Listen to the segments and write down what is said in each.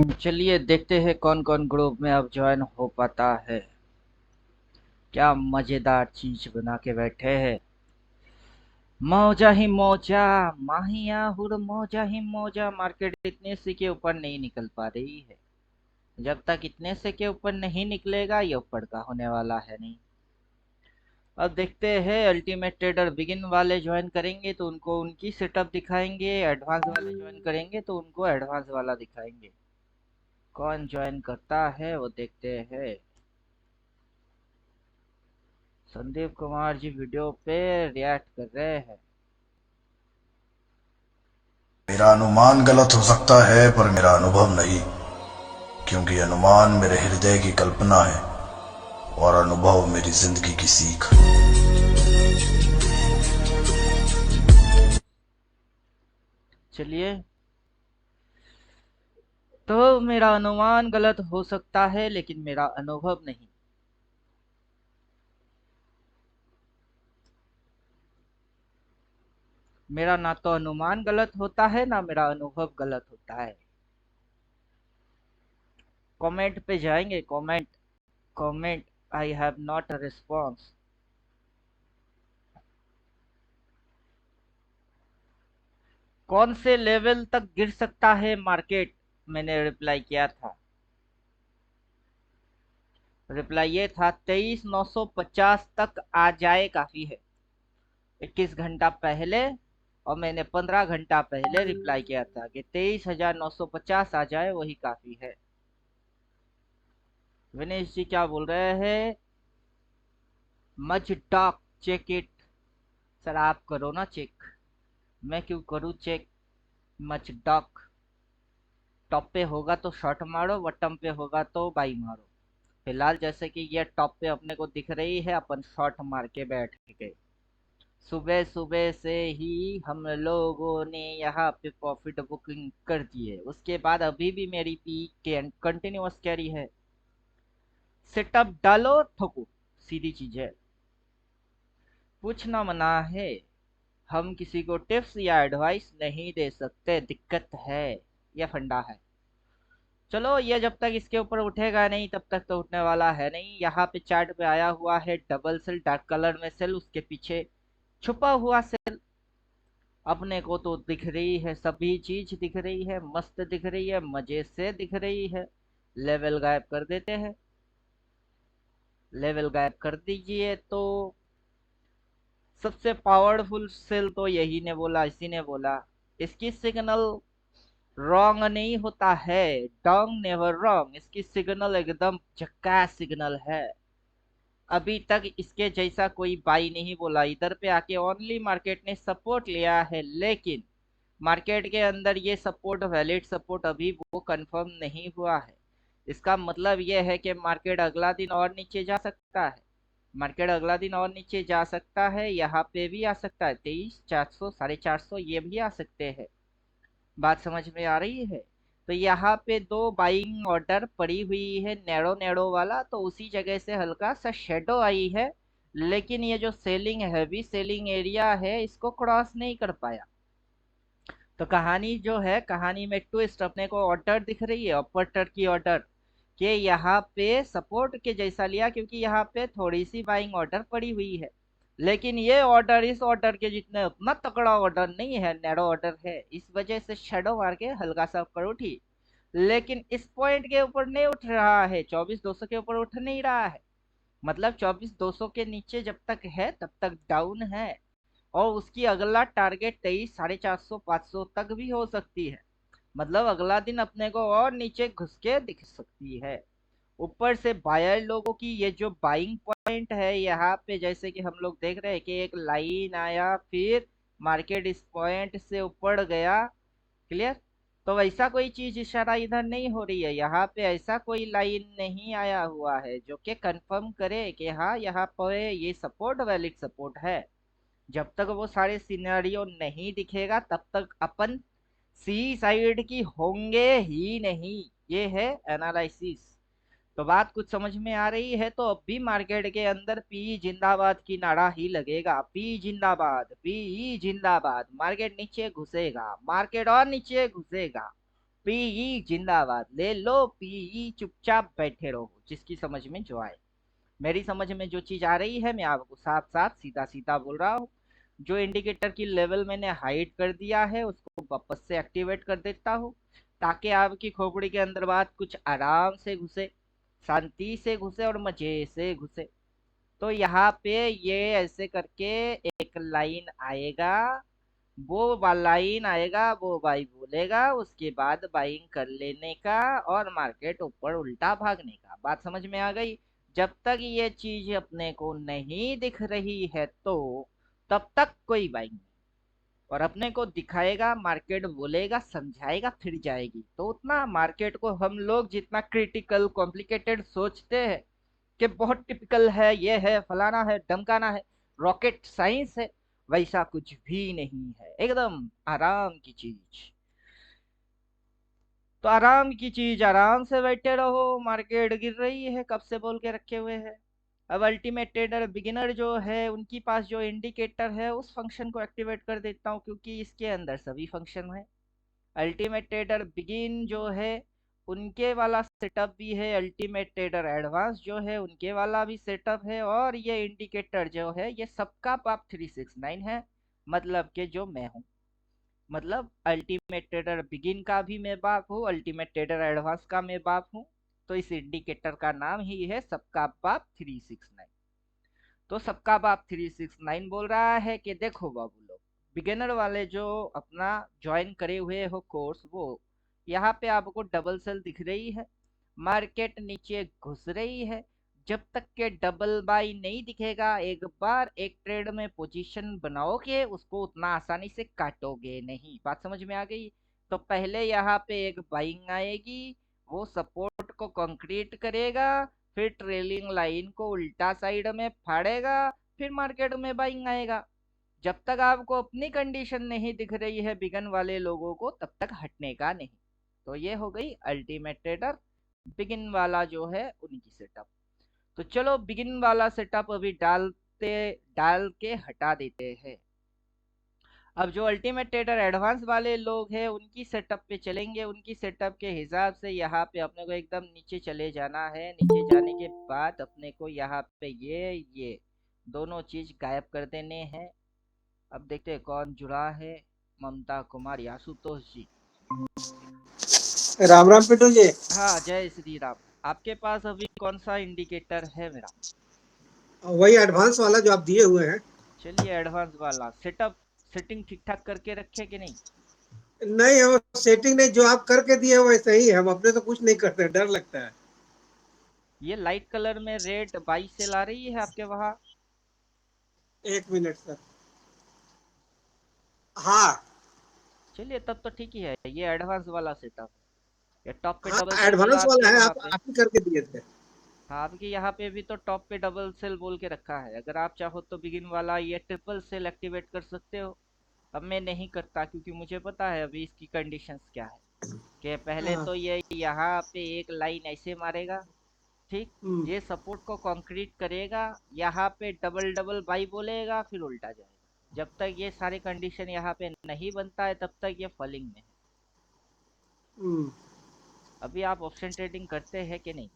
चलिए देखते हैं कौन कौन ग्रुप में अब ज्वाइन हो पाता है। क्या मजेदार चीज बना के बैठे हैं। मौजा ही मौजा, माहिया हुर मौजा ही मौजा। मार्केट इतने से के ऊपर नहीं निकल पा रही है। जब तक इतने से के ऊपर नहीं निकलेगा ये ऊपर का होने वाला है नहीं। अब देखते हैं अल्टीमेट ट्रेडर बिगिन वाले ज्वाइन करेंगे तो उनको उनकी सेटअप दिखाएंगे, एडवांस वाले ज्वाइन करेंगे तो उनको एडवांस वाला दिखाएंगे। कौन ज्वाइन करता है वो देखते हैं। संदीप कुमार जी वीडियो पे रिएक्ट कर रहे हैं। मेरा अनुमान गलत हो सकता है पर मेरा अनुभव नहीं, क्योंकि अनुमान मेरे हृदय की कल्पना है और अनुभव मेरी जिंदगी की सीख। चलिए, तो मेरा अनुमान गलत हो सकता है लेकिन मेरा अनुभव नहीं। मेरा ना तो अनुमान गलत होता है ना मेरा अनुभव गलत होता है। कमेंट पे जाएंगे, comment. Comment. I have not a response. कौन से लेवल तक गिर सकता है मार्केट? मैंने रिप्लाई किया था। रिप्लाई ये था 23,950 तक आ जाए काफी है। 21 घंटा पहले और मैंने 15 घंटा पहले रिप्लाई किया था कि 23,950 आ जाए वही काफी है। विनेश जी क्या बोल रहे हैं? Much talk, check it. Sir आप करो ना चेक। मैं क्यों करूँ चेक? Much talk. टॉप पे होगा तो शॉर्ट मारो, बॉटम पे होगा तो बाई मारो। फिलहाल जैसे कि ये टॉप पे अपने को दिख रही है, अपन शॉर्ट मार के बैठ गए। सुबह सुबह से ही हम लोगों ने यहाँ पे प्रॉफिट बुकिंग कर दी है, उसके बाद अभी भी मेरी पी के कंटिन्यूअस कैरी है। सेटअप डालो ठोको, सीधी चीज है। पूछना मना है। हम किसी को टिप्स या एडवाइस नहीं दे सकते, दिक्कत है। यह फंडा है। चलो ये जब तक इसके ऊपर उठेगा नहीं तब तक तो उठने वाला है नहीं। यहाँ पे चार्ट पे आया हुआ है डबल सेल, डार्क कलर में सेल, उसके पीछे छुपा हुआ सेल। अपने को तो दिख रही है, सभी चीज दिख रही है, मस्त दिख रही है, मजे से दिख रही है। लेवल गायब कर देते हैं। लेवल गायब कर दीजिए तो सबसे पावरफुल सेल तो यही ने बोला, इसी ने बोला। इसकी सिग्नल रॉन्ग नहीं होता है। Dong never wrong. इसकी सिग्नल एकदम झक्कास सिग्नल है। अभी तक इसके जैसा कोई बाई नहीं बोला। इधर पे आके ओनली मार्केट ने सपोर्ट लिया है, लेकिन मार्केट के अंदर ये सपोर्ट वैलिड सपोर्ट अभी वो कंफर्म नहीं हुआ है। इसका मतलब ये है कि मार्केट अगला दिन और नीचे जा सकता है। मार्केट अगला दिन और नीचे जा सकता है, यहाँ पे भी आ सकता है 23,400, 450 ये भी आ सकते हैं। बात समझ में आ रही है? तो यहाँ पे दो बाइंग ऑर्डर पड़ी हुई है, नैरो नैरो वाला, तो उसी जगह से हल्का सा शेडो आई है। लेकिन ये जो सेलिंग हैवी सेलिंग एरिया है इसको क्रॉस नहीं कर पाया। तो कहानी जो है, कहानी में ट्विस्ट अपने को ऑर्डर दिख रही है, अपर की ऑर्डर कि यहाँ पे सपोर्ट के जैसा लिया, क्योंकि यहाँ पे थोड़ी सी बाइंग ऑर्डर पड़ी हुई है। लेकिन ये ऑर्डर इस ऑर्डर के जितने उतना तगड़ा ऑर्डर नहीं है, नैरो ऑर्डर है, इस वजह से शेडो मार के हल्का सा ऊपर उठी। लेकिन इस पॉइंट के ऊपर नहीं उठ रहा है, 24,200 के ऊपर उठ नहीं रहा है। मतलब 24,200 के नीचे जब तक है तब तक डाउन है। और उसकी अगला टारगेट 23,450, 500 तक भी हो सकती है। मतलब अगला दिन अपने को और नीचे घुस के दिख सकती है। ऊपर से बायर लोगों की ये जो बाइंग पॉइंट है, यहाँ पे जैसे कि हम लोग देख रहे हैं कि एक लाइन आया, फिर मार्केट इस पॉइंट से ऊपर गया। क्लियर? तो वैसा कोई चीज इशारा इधर नहीं हो रही है। यहाँ पे ऐसा कोई लाइन नहीं आया हुआ है जो कि कंफर्म करे कि हाँ यहाँ पर ये सपोर्ट वैलिड सपोर्ट है। जब तक वो सारे सिनेरियो नहीं दिखेगा तब तक अपन सी साइड की होंगे ही नहीं। ये है एनालिसिस। तो बात कुछ समझ में आ रही है तो अब भी मार्केट के अंदर पी जिंदाबाद की नारा ही लगेगा। पी जिंदाबाद, पी जिंदाबाद। मार्केट नीचे घुसेगा, मार्केट और नीचे घुसेगा। पीई जिंदाबाद, ले लो पीई, चुपचाप बैठे रहो, जिसकी समझ में जो आए। मेरी समझ में जो चीज आ रही है मैं आपको साफ साफ सीधा सीधा बोल रहा हूँ। जो इंडिकेटर की लेवल मैंने हाइड कर दिया है उसको वापस से एक्टिवेट कर देता हूँ, ताकि आपकी खोपड़ी के अंदर बात कुछ आराम से घुसे, शांति से घुसे और मजे से घुसे। तो यहाँ पे ये ऐसे करके एक लाइन आएगा, वो लाइन आएगा, वो भाई बोलेगा, उसके बाद बाइंग कर लेने का और मार्केट ऊपर उल्टा भागने का। बात समझ में आ गई? जब तक ये चीज अपने को नहीं दिख रही है तो तब तक कोई बाइंग नहीं, और अपने को दिखाएगा, मार्केट बोलेगा, समझाएगा, फिर जाएगी। तो उतना मार्केट को हम लोग जितना क्रिटिकल कॉम्प्लिकेटेड सोचते हैं कि बहुत टिपिकल है, ये है, फलाना है, ढमकाना है, रॉकेट साइंस है, वैसा कुछ भी नहीं है, एकदम आराम की चीज। तो आराम की चीज, आराम से बैठे रहो, मार्केट गिर रही है कब से बोल के रखे हुए हैं। अब अल्टीमेट ट्रेडर बिगिनर जो है उनके पास जो इंडिकेटर है उस फंक्शन को एक्टिवेट कर देता हूँ, क्योंकि इसके अंदर सभी फंक्शन है। अल्टीमेट ट्रेडर बिगिन जो है उनके वाला सेटअप भी है, अल्टीमेट ट्रेडर एडवांस जो है उनके वाला भी सेटअप है, और ये इंडिकेटर जो है ये सबका पाप 369 है, मतलब कि जो मैं हूँ। मतलब अल्टीमेट ट्रेडर बिगिन का भी मैं बाप हूँ, अल्टीमेट ट्रेडर एडवांस का मैं बाप हूँ। तो इस इंडिकेटर का नाम ही है सबका बाप 369। तो सबका बाप 369 बोल रहा है कि देखो बाबू लोग, बिगिनर वाले जो अपना ज्वाइन करे हुए हो कोर्स, वो यहाँ पे आपको डबल सेल दिख रही है, मार्केट नीचे घुस रही है। जब तक के डबल बाई नहीं दिखेगा, एक बार एक ट्रेड में पोजीशन बनाओगे उसको उतना आसानी से काटोगे नहीं। बात समझ में आ गई? तो पहले यहाँ पे एक बाइंग आएगी, वो सपोर्ट को कंक्रीट करेगा, फिर ट्रेलिंग लाइन को उल्टा साइड में फाड़ेगा, फिर मार्केट में बाइंग आएगा। जब तक आपको अपनी कंडीशन नहीं दिख रही है बिगन वाले लोगों को, तब तक हटने का नहीं। तो ये हो गई अल्टीमेट ट्रेडर बिगिन वाला जो है उनकी सेटअप। तो चलो बिगिन वाला सेटअप अभी डाल के हटा देते हैं। अब जो अल्टीमेट ट्रेडर एडवांस वाले लोग हैं उनकी सेटअप पे चलेंगे। उनकी सेटअप के हिसाब से यहाँ पे अपने को एकदम नीचे चले जाना है। नीचे जाने के बाद अपने को यहाँ पे ये दोनों चीज गायब कर देने हैं। अब देखते हैं कौन जुड़ा है। ममता कुमार आशुतोष जी। राम राम पिंटू जी। हाँ, जय श्री राम। आपके पास अभी कौन सा इंडिकेटर है मेरा? वही एडवांस वाला जो आप दिए हुए हैं। चलिए एडवांस वाला सेटअप, सेटिंग ठीक ठाक करके रखे कि नहीं? नहीं, हम सेटिंग नहीं, जो आप करके दिए हैं वैसे ही है, हम अपने तो कुछ नहीं करते, डर लगता है। ये लाइट कलर में रेड 22 से ला रही है आपके वहाँ? एक मिनट सर। हाँ। चलिए तब तो ठीक ही है, ये एडवांस वाला सेटअप। ये टॉप पे हाँ, डबल सेल मिला एडवांस आपके वाला है, वहाँ पे? आप ही करके दिए थे। हाँ, आपके यहाँ पे भी तो टॉप पे डबल सेल बोल के रखा है। अगर आप चाहो तो बिगिन वाला ये ट्रिपल सेल एक्टिवेट कर सकते हो। अब मैं नहीं करता क्योंकि मुझे पता है अभी इसकी कंडीशंस क्या है। कि पहले हाँ। तो ये यहाँ पे एक लाइन ऐसे मारेगा, ठीक, हम्म। ये सपोर्ट को कंक्रीट करेगा, यहाँ पे डबल डबल बाई बोलेगा, फिर उल्टा जाएगा। जब तक ये सारे कंडीशन यहाँ पे नहीं बनता है तब तक ये फॉलिंग में है। हम्म। अभी आप ऑप्शन ट्रेडिंग करते हैं कि नहीं?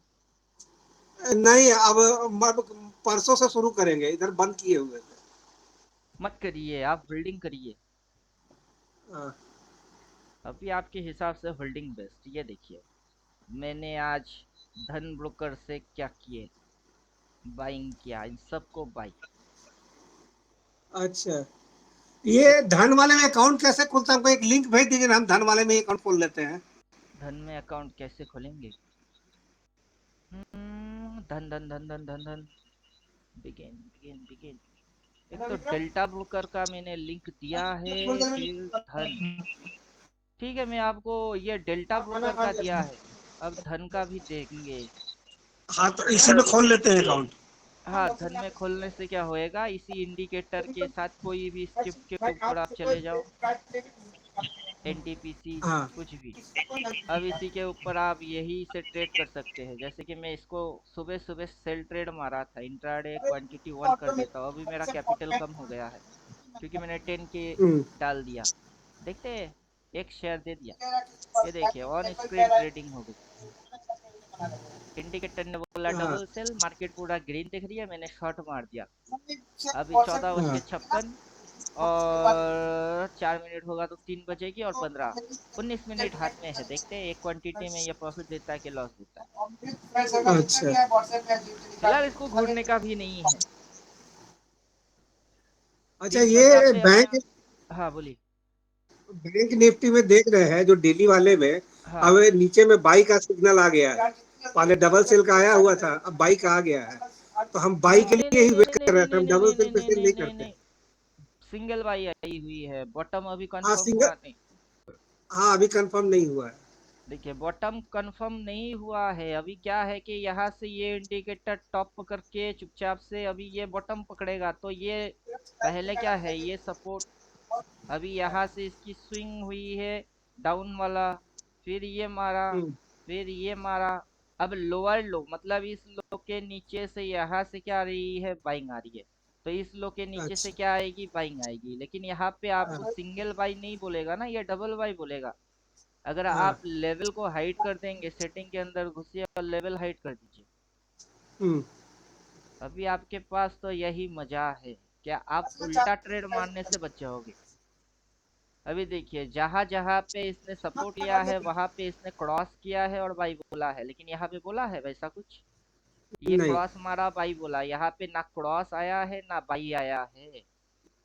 नहीं, अब परसों से शुरू करेंगे, इधर बंद किए हुए थे। मत करिए, आप होल्डिंग करिए। हाँ। अभी आपके हिसाब से होल्डिंग बेस्ट। ये देखिए, मैंने आज धन ब्रोकर से क्या किए, बाइंग किया, इन सबको बाई। अच्छा, ये धन वाले में अकाउंट कैसे खुलता है? हमको एक लिंक भेज दीजिए ना, हम धन वाले में अकाउंट खोल लेते हैं। धन में अकाउंट कैसे खोलेंगे? धन धन धन धन धन धन, बिगिन बिगिन बिगिन। एक तो डेल्टा ब्रोकर का मैंने लिंक दिया है, फिर धन। ठीक है, मैं आपको ये डेल्टा ब्रोकर का दिया है, अब धन का भी देंगे। हाँ, तो इसी में खोल लेते हैं अकाउंट। हाँ, धन में खोलने से क्या होएगा, इसी इंडिकेटर के साथ कोई भी स्क्रिप्ट के ऊपर आप चले जाओ, एनटीपीसी, हाँ। कुछ भी। अब इसी के ऊपर आप यही से ट्रेड कर सकते हैं। जैसे कि मैं इसको सुबह सुबह सेल ट्रेड मारा था, इंट्राडे क्वांटिटी 1 कर देता हूँ। अभी मेरा कैपिटल कम हो गया है क्योंकि मैंने 10 के हम्म। डाल दिया। देखते हैं एक शेयर दे दिया। ये देखिए ऑन स्क्रीन ट्रेडिंग हो गई। इंडिकेटर ने बोला हाँ डबल सेल, मार्केट पूरा ग्रीन दिख रही है, मैंने शॉर्ट मार दिया। अभी चौदह बज हाँ के छप्पन और 4 मिनट होगा तो 3 बजेगी, और 19 मिनट हाथ में है। देखते हैं एक क्वांटिटी में ये प्रॉफिट देता है कि लॉस देता है। अच्छा फिलहाल इसको घूरने का भी नहीं है। अच्छा। 350 ये पे अपने। बैंक हाँ बोलिए। बैंक निफ्टी में देख रहे हैं जो डेली वाले में, हाँ अब नीचे में बाई का सिग्नल आ गया है। पहले डबल सेल का आया हुआ था, अब बाई का आ गया है, तो हम बाई नहीं के नहीं लिए नहीं ही नहीं वेट नहीं कर रहे नहीं थे, नहीं हम नहीं डबल नहीं सेल पे नहीं सेल नहीं नहीं नहीं करते। नहीं। सिंगल बाई आई हुई है, बॉटम अभी हाँ कंफर्म सिंगल, हुआ नहीं। हाँ अभी कंफर्म नहीं हुआ है। देखिए बॉटम कंफर्म नहीं हुआ है। अभी क्या है कि यहाँ से ये इंडिकेटर टॉप पकड़ के चुपचाप से अभी ये बॉटम पकड़ेगा, तो ये पहले क्या है, ये सपोर्ट। अभी यहाँ से इसकी स्विंग हुई है डाउन वाला, फिर ये मारा, हम्म, फिर ये मारा। अब लोअर लो मतलब इस लो के नीचे से यहाँ से क्या आ रही है, बाइंग आ रही है। तो इस लो के नीचे से अच्छा क्या आएगी, बाइंग आएगी। लेकिन यहाँ पे आपको हाँ सिंगल बाई नहीं बोलेगा ना, ये डबल बाई बोलेगा। अगर हाँ आप लेवल को हाइड कर देंगे, सेटिंग के अंदर घुसिए और लेवल हाइड कर दीजिए। हम्म, अभी आपके पास तो यही मजा है, क्या आप उल्टा ट्रेड मारने से बच जाओगे। अभी देखिए जहां जहां पे इसने सपोर्ट लिया है वहां पे इसने क्रॉस किया है और बाई बोला है, लेकिन यहाँ पे बोला है वैसा कुछ। ये नहीं। क्रॉस मारा बाई बोला, यहाँ पे ना क्रॉस आया है ना बाई आया है।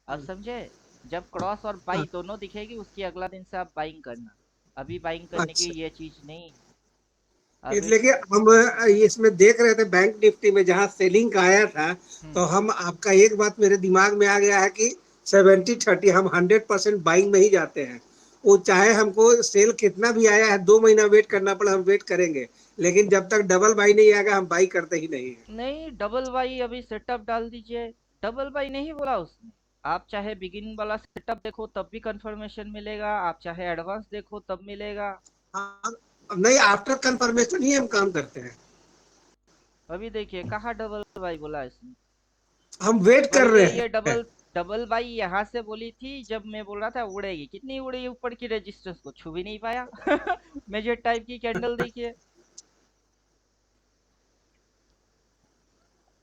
अब समझे। जब क्रॉस और हाँ, बाई दोनों दिखेगी उसकी अगला दिन से आप बाइंग करना। अभी बाइंग करने की अच्छा। ये चीज नहीं है। अभी। इसलिए कि हम इसमें देख रहे थे बैंक निफ्टी में जहां सेलिंग का आया था, तो हम्म। हम आपका एक बात मेरे दिमाग में आ गया है कि 70-30 हम 100% बाइंग में ही जाते हैं। वो चाहे हमको सेल कितना भी आया है, 2 महीना वेट करना पड़े, हम वेट करेंगे, लेकिन जब तक डबल बाई नहीं आएगा हम बाई करते ही नहीं है। नहीं डबल बाई अभी सेटअप डाल दीजिए। डबल बाई नहीं बोला उसने। आप चाहे बिगिन वाला सेटअप देखो तब भी कंफर्मेशन मिलेगा, आप चाहे एडवांस देखो तब मिलेगा। हाँ, नहीं आफ्टर कंफर्मेशन ही हम काम करते हैं। अभी देखिए कहाँ डबल बाई बोला इसने। हम वेट कर पहले रहे ये हैं। डबल डबल बाई यहाँ से बोली थी जब मैं बोल रहा था उड़ेगी, कितनी उड़ी ऊपर की, रेजिस्टेंस को छू भी नहीं पाया। मेजर टाइप की कैंडल देखिए।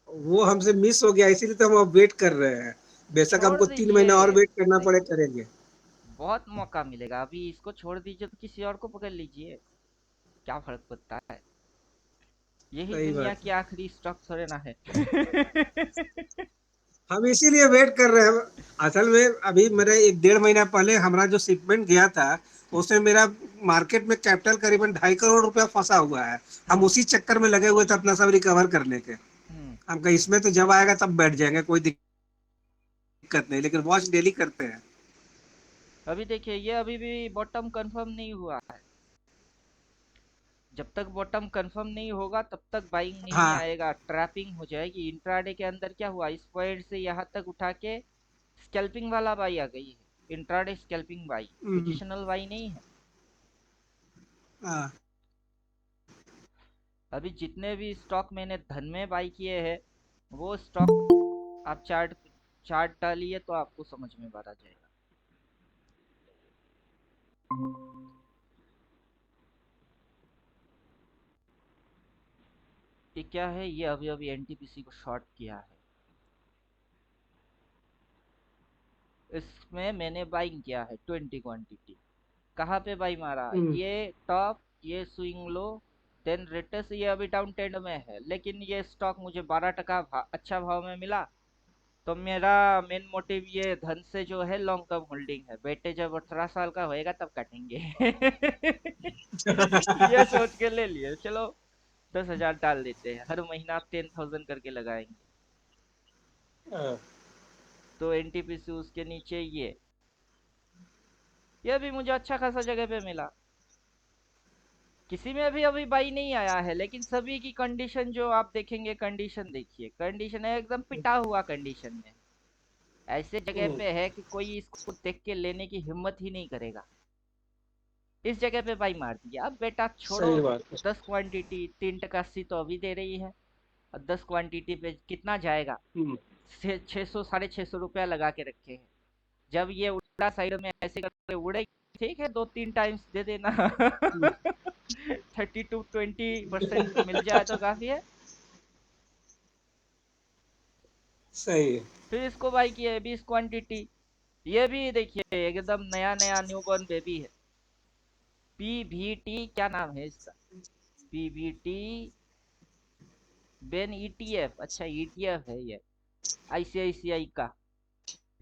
वो हमसे मिस हो गया, इसीलिए तो हम अब वेट कर रहे हैं। बेशक छोड़ हमको 3 महीना और दीजिए। वेट करना पड़े, देखो करेंगे। बहुत मौका मिलेगा, अभी इसको छोड़ दीजिए तो किसी और को पकड़ लीजिए। क्या फर्क पड़ता है। यही सही दुनिया बात की है। आखिरी स्टॉक थोड़े ना है। हम इसीलिए वेट कर रहे हैं। असल में अभी मेरा 1-1.5 महीना पहले हमारा जो शिपमेंट गया था, उसमें मेरा मार्केट में कैपिटल करीबन 2.5 करोड़ रुपया फंसा हुआ है। हम हम्म। उसी चक्कर में लगे हुए थे अपना सब रिकवर करने के। हम्म। हम कहा इसमें तो जब आएगा तब बैठ जाएंगे, कोई दिक्कत नहीं, लेकिन वॉच डेली करते हैं। अभी देखिए ये अभी भी बॉटम कंफर्म नहीं हुआ है। जब तक बॉटम कंफर्म नहीं होगा तब तक बाइंग नहीं हाँ। आएगा, ट्रैपिंग हो जाएगी। इंट्राडे के अंदर क्या हुआ, इस पॉइंट से यहाँ तक उठा के स्कैल्पिंग वाला बाई आ गई है। Intraday scalping buy, hmm, positional buy नहीं है। हाँ। अभी जितने भी स्टॉक मैंने धन में बाई किए हैं वो स्टॉक आप चार्ट चार्ट डालिए तो आपको समझ में बात आ जाएगा। ये क्या है, ये अभी अभी एनटीपीसी को शॉर्ट किया है। इसमें मैंने बाइंग किया है 20 क्वांटिटी। कहाँ पे बाई मारा, हम्म, ये टॉप, ये स्विंग लो, देन रेटस। ये अभी डाउन ट्रेंड में है लेकिन ये स्टॉक मुझे 12% अच्छा भाव में मिला। तो मेरा मेन मोटिव ये धन से जो है लॉन्ग टर्म होल्डिंग है। बेटे जब 18 साल का होएगा तब काटेंगे। ये सोच के ले लिए चलो 10,000 डाल देते हैं, हर महीना 10,000 करके लगाएंगे। हाँ, तो एनटीपीसी उसके नीचे ये भी मुझे अच्छा खासा जगह पे मिला। किसी में भी अभी बाई नहीं आया है लेकिन सभी की कंडीशन जो आप देखेंगे, कंडीशन देखिए, कंडीशन है एकदम पिटा हुआ कंडीशन में। ऐसे जगह हम्म, पे है कि कोई इसको देख के लेने की हिम्मत ही नहीं करेगा। इस जगह पे बाई मार दिया, अब बेटा छोड़ो। सही बात है। 10 क्वांटिटी 3% तो अभी दे रही है। और 10 क्वांटिटी पे कितना जाएगा, हम्म, 600 650 रुपया लगा के रखे हैं। जब ये उल्टा साइड में ऐसे करके उड़ेगी ठीक है, 2-3 टाइम्स दे देना। 30-20% मिल जाए तो काफी है। सही है। फिर इसको बाई किया है 20 क्वांटिटी। ये भी देखिए एकदम नया नया न्यूबॉर्न बेबी है। पीवीटी क्या नाम है इसका? Pvt Ben ETF. अच्छा ईटीएफ है ये, आईसीआईसीआई का।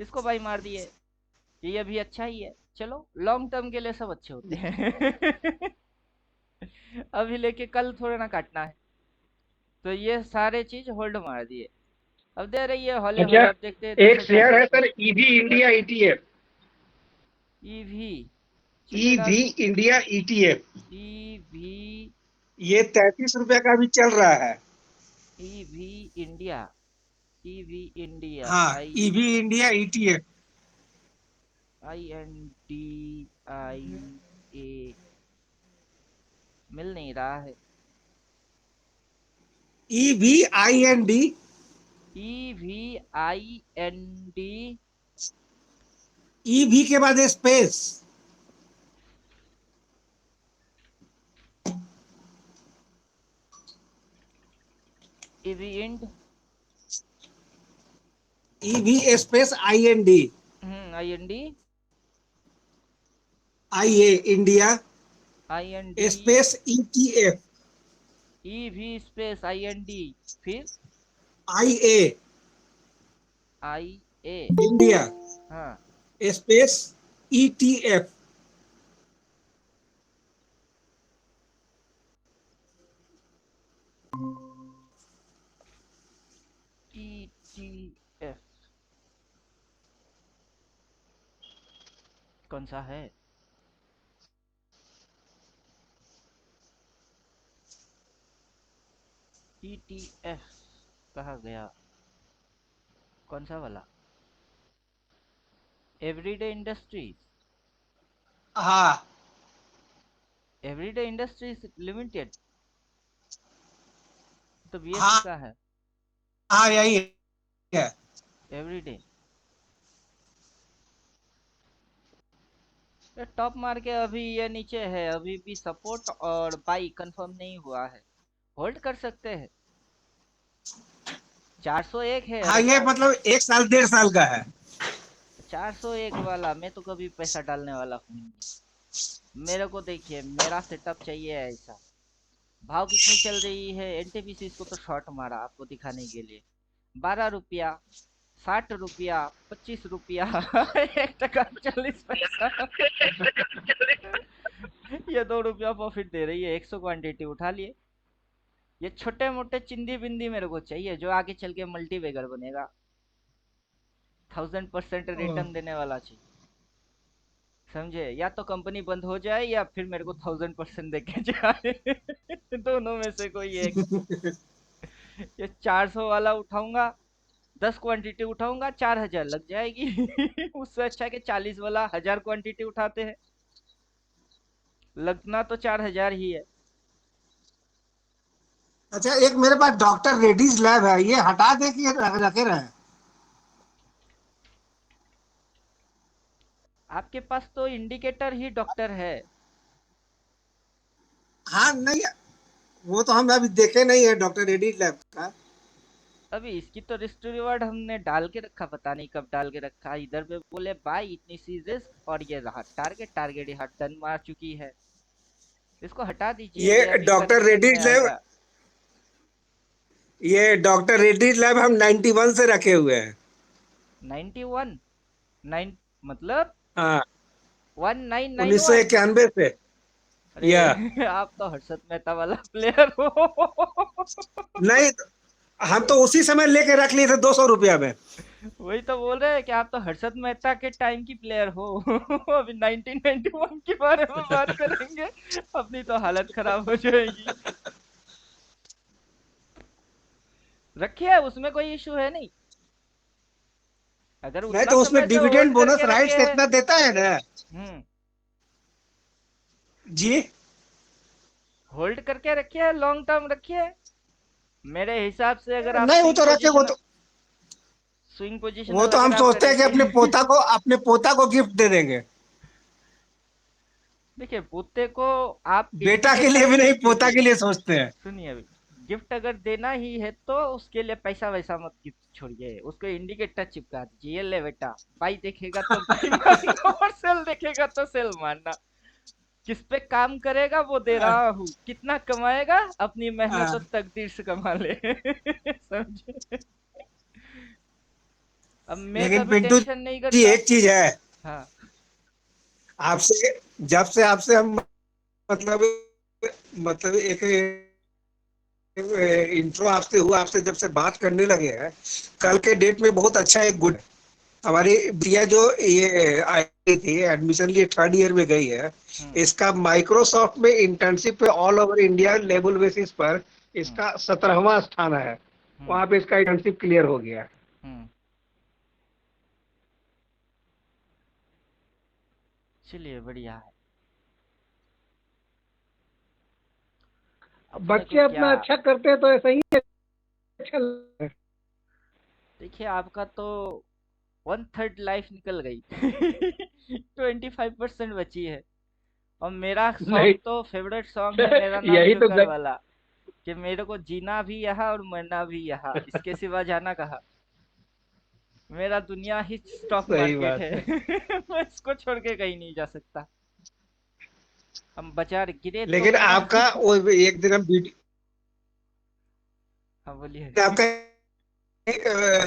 इसको बाई मार दिए। ये भी अच्छा ही है। चलो लॉन्ग टर्म के लिए सब अच्छे होते हैं। अभी लेके कल थोड़े ना काटना है। तो ये सारे चीज होल्ड मार दिए। अब दे रही है हौले अच्छा, हौले, अब देखते हैं एक 10,000 शेयर पे। है sir EV India ETF. EV चलेगा। ईवी इंडिया ईटीएफ, ईवी ये 33 रुपया का भी चल रहा है। EV India. ईवी इंडिया हाँ, I EV India ETF। I N D I A मिल नहीं रहा है। EVIND। EV I N D EV के बाद space. EV ind. EV space IND। I N D IA India I N D space ETF। EV space I N D फिर IA I A. India हाँ space ETF। E T F कौन सा है? ई T F कहा गया? कौन सा वाला? Everyday industries. हाँ एवरीडे इंडस्ट्रीज लिमिटेड तो बीएसई हाँ का है। हाँ, यही है। एवरीडे टॉप मार के अभी ये नीचे है, अभी भी सपोर्ट और बाई कंफर्म नहीं हुआ है। होल्ड कर सकते हैं। 401 है। हाँ, अरे ये यार मतलब 1 साल 1.5 साल का है। 401 वाला मैं तो कभी पैसा डालने वाला हूँ नहीं। मेरे को देखिए मेरा सेटअप चाहिए ऐसा। भाव कितनी चल रही है? एनटीपीसी इसको तो शॉर्ट मारा आपको दिखाने के लिए। 12 रुपया, 60 रुपया, 25 रुपया। 1 टका 40 पैसा। ये 2 रुपया प्रॉफिट दे रही है। 100 क्वांटिटी उठा लिए। ये छोटे मोटे चिंदी बिंदी मेरे को चाहिए जो आगे चल के मल्टी वेगर बनेगा। 1000% रिटर्न देने वाला चाहिए। समझे? या तो कंपनी बंद हो जाए या फिर मेरे को 1000% देके जाए। दोनों में से कोई एक। ये 400 वाला उठाऊंगा, 10 क्वांटिटी उठाऊंगा, 4000 लग जाएगी। उससे अच्छा कि 40 वाला 1000 क्वांटिटी उठाते हैं। लगना तो 4000 ही है। अच्छा, एक मेरे पास डॉक्टर रेड्डीज लैब है, ये हटा दे कि रखे रहे? आपके पास तो इंडिकेटर ही डॉक्टर है। हाँ नहीं, वो तो हम अभी देखे नहीं है डॉक्टर रेड्डीज लैब का। अभी इसकी तो रिस्क रिवॉर्ड हमने डाल के रखा, पता नहीं कब डाल के रखा। इधर पे बोले भाई इतनी सी रिस्क और ये रहा टारगेट। टारगेट यहाँ टर्न मार चुकी है। इसको हटा दीजिए, ये ये अभी डॉक्टर कंटिन्यू में रेड्डीज लैब आएगा। ये डॉक्टर रेड्डीज लैब हम 91 से रखे हुए हैं। 91 9 मतलब हाँ, 1991। 1991 से। अरे या आप तो हर्षद मेहता वाला प्लेयर हो। नहीं, हम तो उसी समय लेके रख लिए थे 200 रुपया में। वही तो बोल रहे हैं कि आप तो हर्षद मेहता के टाइम की प्लेयर हो। अभी 1991 के बारे में बात करेंगे, अपनी तो हालत खराब हो जाएगी। रखिए, उसमें कोई इशू है नहीं। अगर नहीं उतना तो उसमें समय से डिविडेंड होल्ड बोनस करके रखे राइट्स हैं। कितना देता है ना? हम्म जी, होल्ड करके रखिए, लॉन्ग टर्म रखिए। मेरे हिसाब से अगर आप नहीं वो तो रखे, स्विंग वो पोजिशनल तो अगर हम आप सोचते हैं कि करेंगे। अपने पोता को गिफ्ट दे देंगे। देखिए पोते को आप बेटा के लिए इंडिकेटर, भी नहीं, पोता सुनिए के लिए सोचते हैं। सुनिए अभी, गिफ्ट अगर देना ही है तो उसके लिए पैसा वैसा मत गिफ्ट छोड़िए, उसको इंडिकेटर चिपका दीजिए, ये ले बेटा, बाई देखेगा तो बाई मानना और सेल देखेगा तो सेल मानना, किस पे काम करेगा वो दे रहा हूँ, कितना कमाएगा अपनी मेहनत और हाँ, तकदीर से कमा ले। समझे? अब मैं लेकिन कभी पिंटू टेंशन नहीं जी करता। एक चीज है, हाँ। आपसे जब से आपसे हम मतलब एक इंट्रो आपसे हुआ, आपसे जब से बात करने लगे हैं, कल के डेट में बहुत अच्छा एक गुड, हमारी बिटिया जो ये आई थी एडमिशन लिए, थर्ड ईयर में गई है, हम्म। इसका माइक्रोसॉफ्ट में इंटर्नशिप पे all over India level basis पर हम्म। इसका 17वां स्थान है। हम्म। वहां पे इसका इंटर्नशिप क्लियर हो गया। हम्म। चलिए बढ़िया है। अपने को बच्चे क्या, अपना अच्छा करते हैं तो ऐसा ही अच्छा लगता है। देखिए आपका तो 1/3 लाइफ निकल गई। 25% बची है। और मेरा नहीं। सॉन्ग तो फेवरेट सॉन्ग है, मेरा नाम यही तो जोकर वाला, कि मेरे को जीना भी यहाँ और मरना भी यहाँ, इसके सिवा जाना कहाँ। मेरा दुनिया ही स्टॉक सही मार्केट बात है। है। मैं इसको छोड़ के कहीं नहीं जा सकता। हम बाजार गिरे तो लेकिन मेरा। आपका वो एक दिन हम वीडियो, हाँ बोलिए। आपका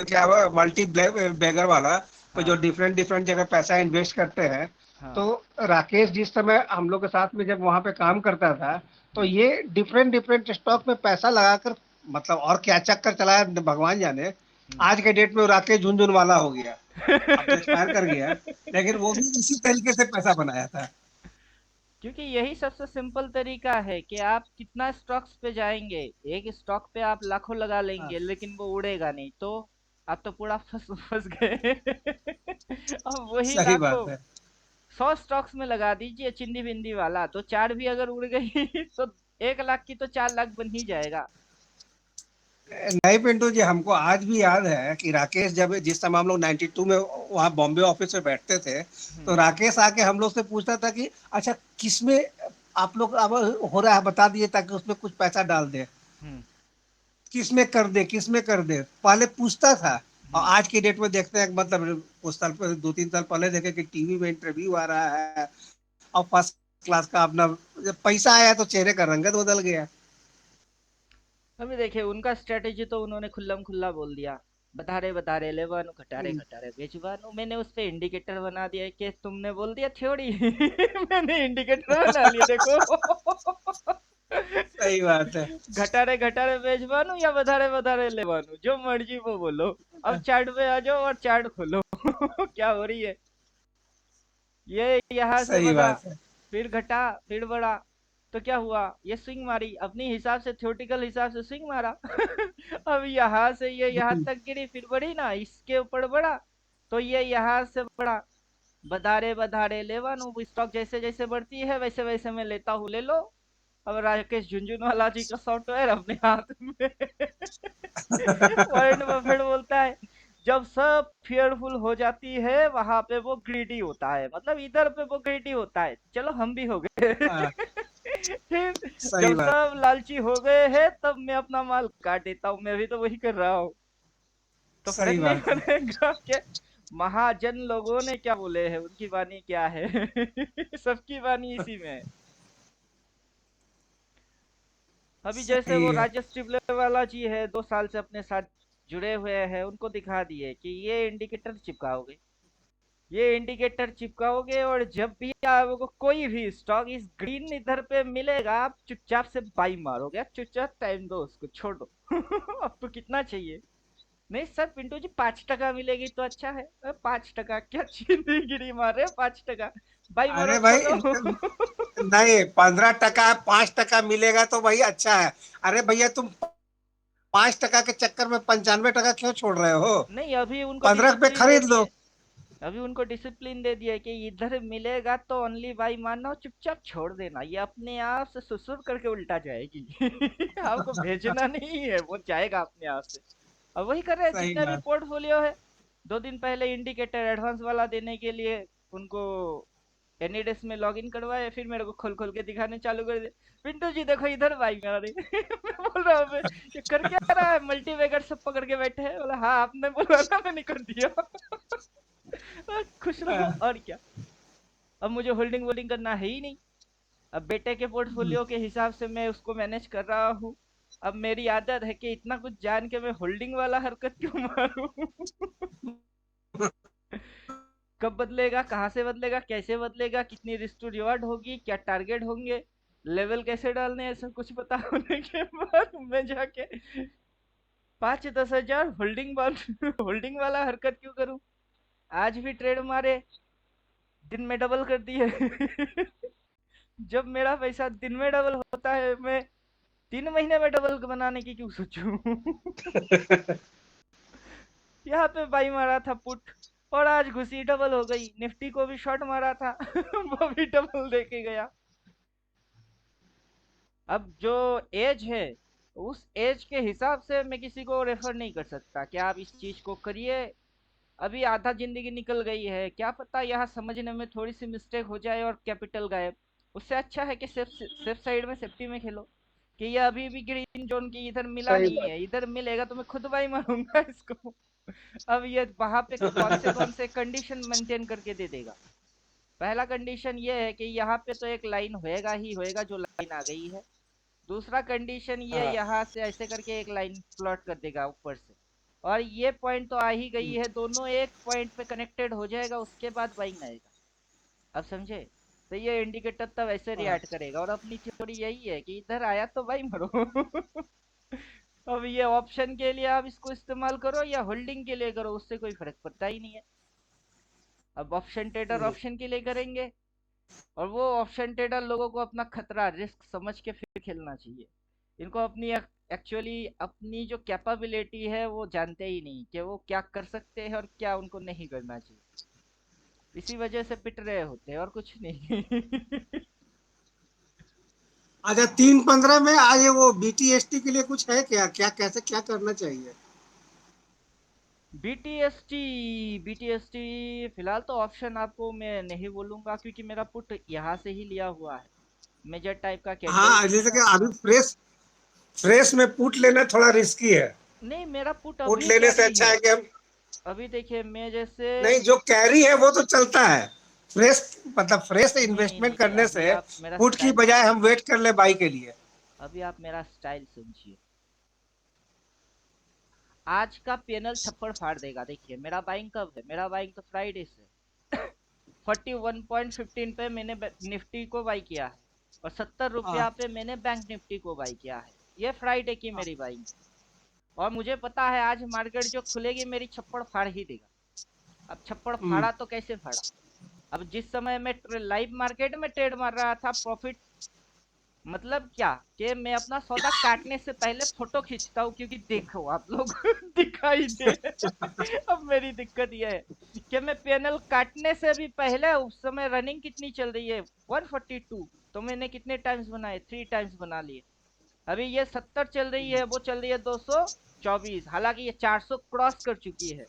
क्या हुआ मल्टी बैगर वाला, तो जो हाँ। डिफरेंट डिफरेंट जगह पैसा इन्वेस्ट करते हैं, तो हाँ। राकेश जिस समय हम लोग के साथ में जब वहां पे काम करता था, तो हम्म। ये डिफरेंट डिफरेंट स्टॉक में पैसा लगाकर मतलब और क्या चक्कर चलाया भगवान जाने। हम्म। आज के डेट में वो राकेश झुनझुन वाला हो गया। अब तो एक्सपायर कर गया, लेकिन वो भी इसी तरीके से पैसा बनाया था। क्योंकि यही सबसे सिंपल तरीका है कि आप कितना स्टॉक्स पे जाएंगे। एक स्टॉक पे आप लाखों लगा हाँ, लेंगे लेकिन वो उड़ेगा नहीं, तो आप तो पूरा फंस फंस गए। अब वही सही लाखों बात है। 100 स्टॉक्स में लगा दीजिए चिंदी बिंदी वाला, तो चार भी अगर उड़ गई तो 1 लाख की तो 4 लाख बन ही जाएगा। नहीं पिंटू जी, हमको आज भी याद है कि राकेश जब जिस समय हम लोग 92 में वहाँ बॉम्बे ऑफिस में बैठते थे, तो हम्म। राकेश आके हम लोग से पूछता था कि अच्छा किसमें आप लोग अब हो रहा है बता दिए ताकि उसमें कुछ पैसा डाल दे, हम्म। किसमें कर दे, पहले पूछता था। और हम्म। आज की डेट में देखते हैं मतलब कुछ साल पहले, 2-3 साल पहले देखे कि टीवी में इंटरव्यू आ रहा है, और फर्स्ट क्लास का अपना, जब पैसा आया तो चेहरे का रंगत बदल गया। अभी देखिए उनका स्ट्रेटेजी तो उन्होंने खुल्लम खुल्ला बोल दिया, बता रहे लेवानु, हम्म, घटा रहे बेचवानु। मैंने उस पे इंडिकेटर बना दिया कि तुमने बोल दिया थ्योरी। मैंने इंडिकेटर बना लिया, देखो। सही बात है। घटा रहे बेचवानु या बता रहे लेवानु, जो मर्जी वो बोलो। अब चार्ट पे आ जाओ और चार्ट खोलो। क्या हो रही है। ये यहाँ से सही बढ़ा, बात है। फिर घटा, फिर बढ़ा, तो क्या हुआ, ये स्विंग मारी अपनी हिसाब से, थ्योरेटिकल हिसाब से स्विंग मारा। अब यहाँ से ये यहाँ तक गिरी, फिर बढ़ी ना, इसके ऊपर बढ़ा, तो ये यहाँ से बढ़ा। बधा रहे लेवन, वो स्टॉक जैसे जैसे बढ़ती है वैसे वैसे मैं लेता हूँ, ले लो। अब राकेश झुनझुनवाला जी का सॉफ्टवेयर अपने हाथ में। वॉरेन बफेट बोलता है, जब सब फेयरफुल हो जाती है वहां पे वो ग्रीडी होता है, मतलब इधर पे वो ग्रीडी होता है, चलो हम भी हो गए। हाँ, फिर सही जब बात। सब लालची हो गए हैं तब मैं अपना माल काट देता हूँ, मैं भी तो वही कर रहा हूँ। तो फर्क सही नहीं बात है। पड़ेगा कि महाजन लोगों ने क्या बोले हैं, उनकी वाणी क्या है। सबकी वाणी इसी में है। अभी जैसे सही वो है। राजेश टिबले वाला जी है, 2 साल से अपने साथ जुड़े हुए हैं, उनको दिखा दिए कि ये इंडिकेटर चिपकाओगे, ये इंडिकेटर चिपकाओगे, और जब भी आपको कोई भी स्टॉक इस ग्रीन इधर पे मिलेगा आप चुपचाप से बाई मारोगे, चुपचाप टाइम दो उसको, छोड़ दो। अब तो कितना चाहिए। नहीं सर पिंटू जी 5 टका मिलेगी तो अच्छा है। 5 टका क्या, गिरी मार रहे 5 टका, बाई मारो अरे भाई, छोड़ो। नहीं, 15 टका 5 टका मिलेगा तो भाई अच्छा है। अरे भैया तुम 5 टका के चक्कर में 95 टका क्यों छोड़ रहे हो? नहीं अभी उनको 15 पे डिसिप्लिन दे खरीद लो। दिए, अभी उनको डिसिप्लिन दे दिया कि इधर मिलेगा तो ओनली बाई मानना और चुपचाप छोड़ देना, ये अपने आप से सुसुर करके उल्टा जाएगी। आपको भेजना नहीं है, वो जाएगा अपने आप से। अब वही कर रहे हैं सही जितने भी बात। पोर्टफोलियो है। 2 दिन पहले इंडिकेटर एडवांस वाला देने के लिए उनको एनीडेस्क में लॉगिन करवाए, फिर मेरे को खोल खोल के दिखाने चालू कर दिया। पिंटू जी देखो इधर भाई मेरा मैं बोल रहा हूँ ये कर क्या रहा है, मल्टीवेगर सब पकड़ के बैठे हैं। बोला हाँ आपने बोला ना, मैंने कर दिया। खुश रहो और क्या। अब मुझे होल्डिंग वोल्डिंग करना है ही नहीं। अब बेटे के पोर्टफोलियो के हिसाब से मैं उसको मैनेज कर रहा हूँ। अब मेरी आदत है कि इतना कुछ जान के मैं होल्डिंग वाला हरकत क्यों मारूं। कब बदलेगा, कहाँ से बदलेगा, कैसे बदलेगा, कितनी रिस्क टू रिवार्ड होगी, क्या टारगेट होंगे, लेवल कैसे डालने हैं, सब कुछ पता होने के बाद मैं जाके 5-10 हजार होल्डिंग होल्डिंग वाला हरकत क्यों करूं। आज भी ट्रेड मारे, दिन में डबल कर दिए। जब मेरा पैसा दिन में डबल होता है, मैं 3 महीने में डबल बनाने की क्यों सोचूं। यहाँ पे बाई मारा था पुट, और आज घुसी डबल हो गई। निफ्टी को भी शॉर्ट मारा था वो भी डबल देके गया। अब जो एज है, उस एज के हिसाब से मैं किसी को रेफर नहीं कर सकता कि आप इस चीज को करिए। अभी आधा जिंदगी निकल गई है, क्या पता यहाँ समझने में थोड़ी सी मिस्टेक हो जाए और कैपिटल गायब। उससे अच्छा है कि सेफ सेफ साइड में सेफ्टी में खेलो, कि ये अभी भी ग्रीन जोन की इधर मिला सही नहीं बात। है, इधर मिलेगा तो मैं खुद बाई मारूंगा इसको। अब ये वहां पे कौन से कंडीशन मेंटेन करके दे देगा। पहला कंडीशन ये है कि यहाँ पे तो एक लाइन होएगा ही होएगा, जो लाइन आ गई है। दूसरा कंडीशन ये हाँ। यहाँ से ऐसे करके एक लाइन प्लॉट कर देगा ऊपर से, और ये पॉइंट तो आ ही गई है, दोनों एक पॉइंट पे कनेक्टेड हो जाएगा, उसके बाद बाइंग आएगा। अब समझे। तो ये इंडिकेटर तब ऐसे हाँ। रिएक्ट करेगा, और अपनी थ्योरी यही है कि इधर आया तो बाई मारो। अब ये ऑप्शन के लिए आप इसको इस्तेमाल करो या होल्डिंग के लिए करो, उससे कोई फर्क पड़ता ही नहीं है। अब ऑप्शन ट्रेडर ऑप्शन के लिए करेंगे, और वो ऑप्शन ट्रेडर लोगों को अपना खतरा रिस्क समझ के फिर खेलना चाहिए। इनको अपनी एक्चुअली अपनी जो कैपेबिलिटी है वो जानते ही नहीं कि वो क्या कर सकते हैं और क्या उनको नहीं करना चाहिए। इसी वजह से पिट रहे होते हैं और कुछ नहीं। अच्छा 3-15 में आगे वो बीटीएसटी के लिए कुछ है क्या, क्या कैसे क्या करना चाहिए? बीटीएसटी, बीटीएसटी फिलहाल तो ऑप्शन आपको मैं नहीं बोलूंगा, क्योंकि मेरा पुट यहाँ से ही लिया हुआ है। मेजर टाइप का कैंडल हाँ जैसे कि दिखेगा। अभी फ्रेश फ्रेश में पुट लेना थोड़ा रिस्की है। नहीं मेरा पुट पुट अभी लेने से कैरी अच्छा है। है कि हम, अभी देखिए मैं जैसे, नहीं जो कैरी है वो तो चलता है। फ्रेश मतलब फ्रेश नहीं इन्वेस्टमेंट नहीं करने अभी से आप मेरा पुट की स्टाइल बजाय समझिए। हम वेट कर ले बाई के लिए। अभी आप मेरा स्टाइल समझिए। आज का पैनल थप्पड़ फाड़ देगा। देखिए मेरा बाइंग कब है, मेरा बाइंग तो फ्राइडे से। 41.15 पे मैंने निफ्टी को बाई किया है, और 70 रुपया हाँ पे मैंने बैंक निफ्टी को बाई किया है। ये फ्राइडे की मेरी बाइंग है, और मुझे पता है आज मार्केट जो खुलेगी मेरी छप्पड़ फाड़ ही देगा। अब छप्पड़ हम्म, फाड़ा तो कैसे फाड़ा। अब जिस समय मैं लाइव मार्केट में ट्रेड मार रहा था, प्रॉफिट मतलब क्या, कि मैं अपना सौदा काटने से पहले फोटो खींचता हूँ, क्योंकि देखो आप लोग दिखाई दे। अब मेरी दिक्कत यह है कि मैं पैनल काटने से भी पहले उस समय रनिंग कितनी चल रही है, 142, तो मैंने कितने टाइम्स बनाए, 3 टाइम्स बना लिए। अभी ये 70 चल रही है, वो चल रही है 224, हालांकि ये 400 क्रॉस कर चुकी है।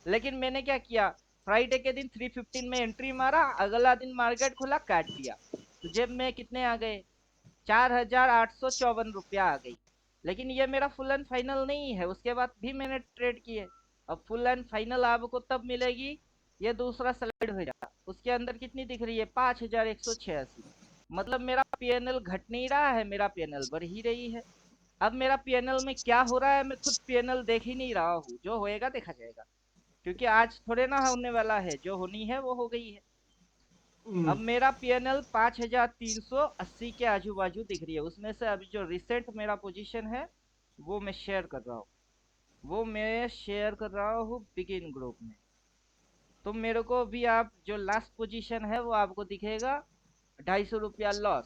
लेकिन मैंने क्या किया, फ्राइडे के दिन 315 में एंट्री मारा, अगला दिन मार्केट खुला काट दिया, तो जेब में कितने आ गए, 4,854 रुपया आ गई। लेकिन ये मेरा फुल एंड फाइनल नहीं है, उसके बाद भी मैंने ट्रेड किए। अब फुल एंड फाइनल आपको तब मिलेगी, ये दूसरा स्लाइड हो जाए, उसके अंदर कितनी दिख रही है, 5,186। मतलब मेरा पीएनएल घट नहीं रहा है, मेरा पीएनएल बढ़ ही रही है। अब मेरा पीएनएल में क्या हो रहा है, मैं खुद पीएनएल देख ही नहीं रहा हूँ, जो होएगा देखा जाएगा। क्योंकि आज थोड़े ना होने वाला है, जो होनी है वो हो गई है। हम्म, अब मेरा पीएनएल 5,380 के आजू बाजू दिख रही है, उसमें से अभी जो रिसेंट मेरा पोजीशन है वो मैं शेयर कर रहा हूँ। वो मैं शेयर कर रहा हूँ बिगिन ग्रुप में। तो मेरे को भी आप जो लास्ट पोजीशन है वो आपको दिखेगा, 250 रुपया लॉस।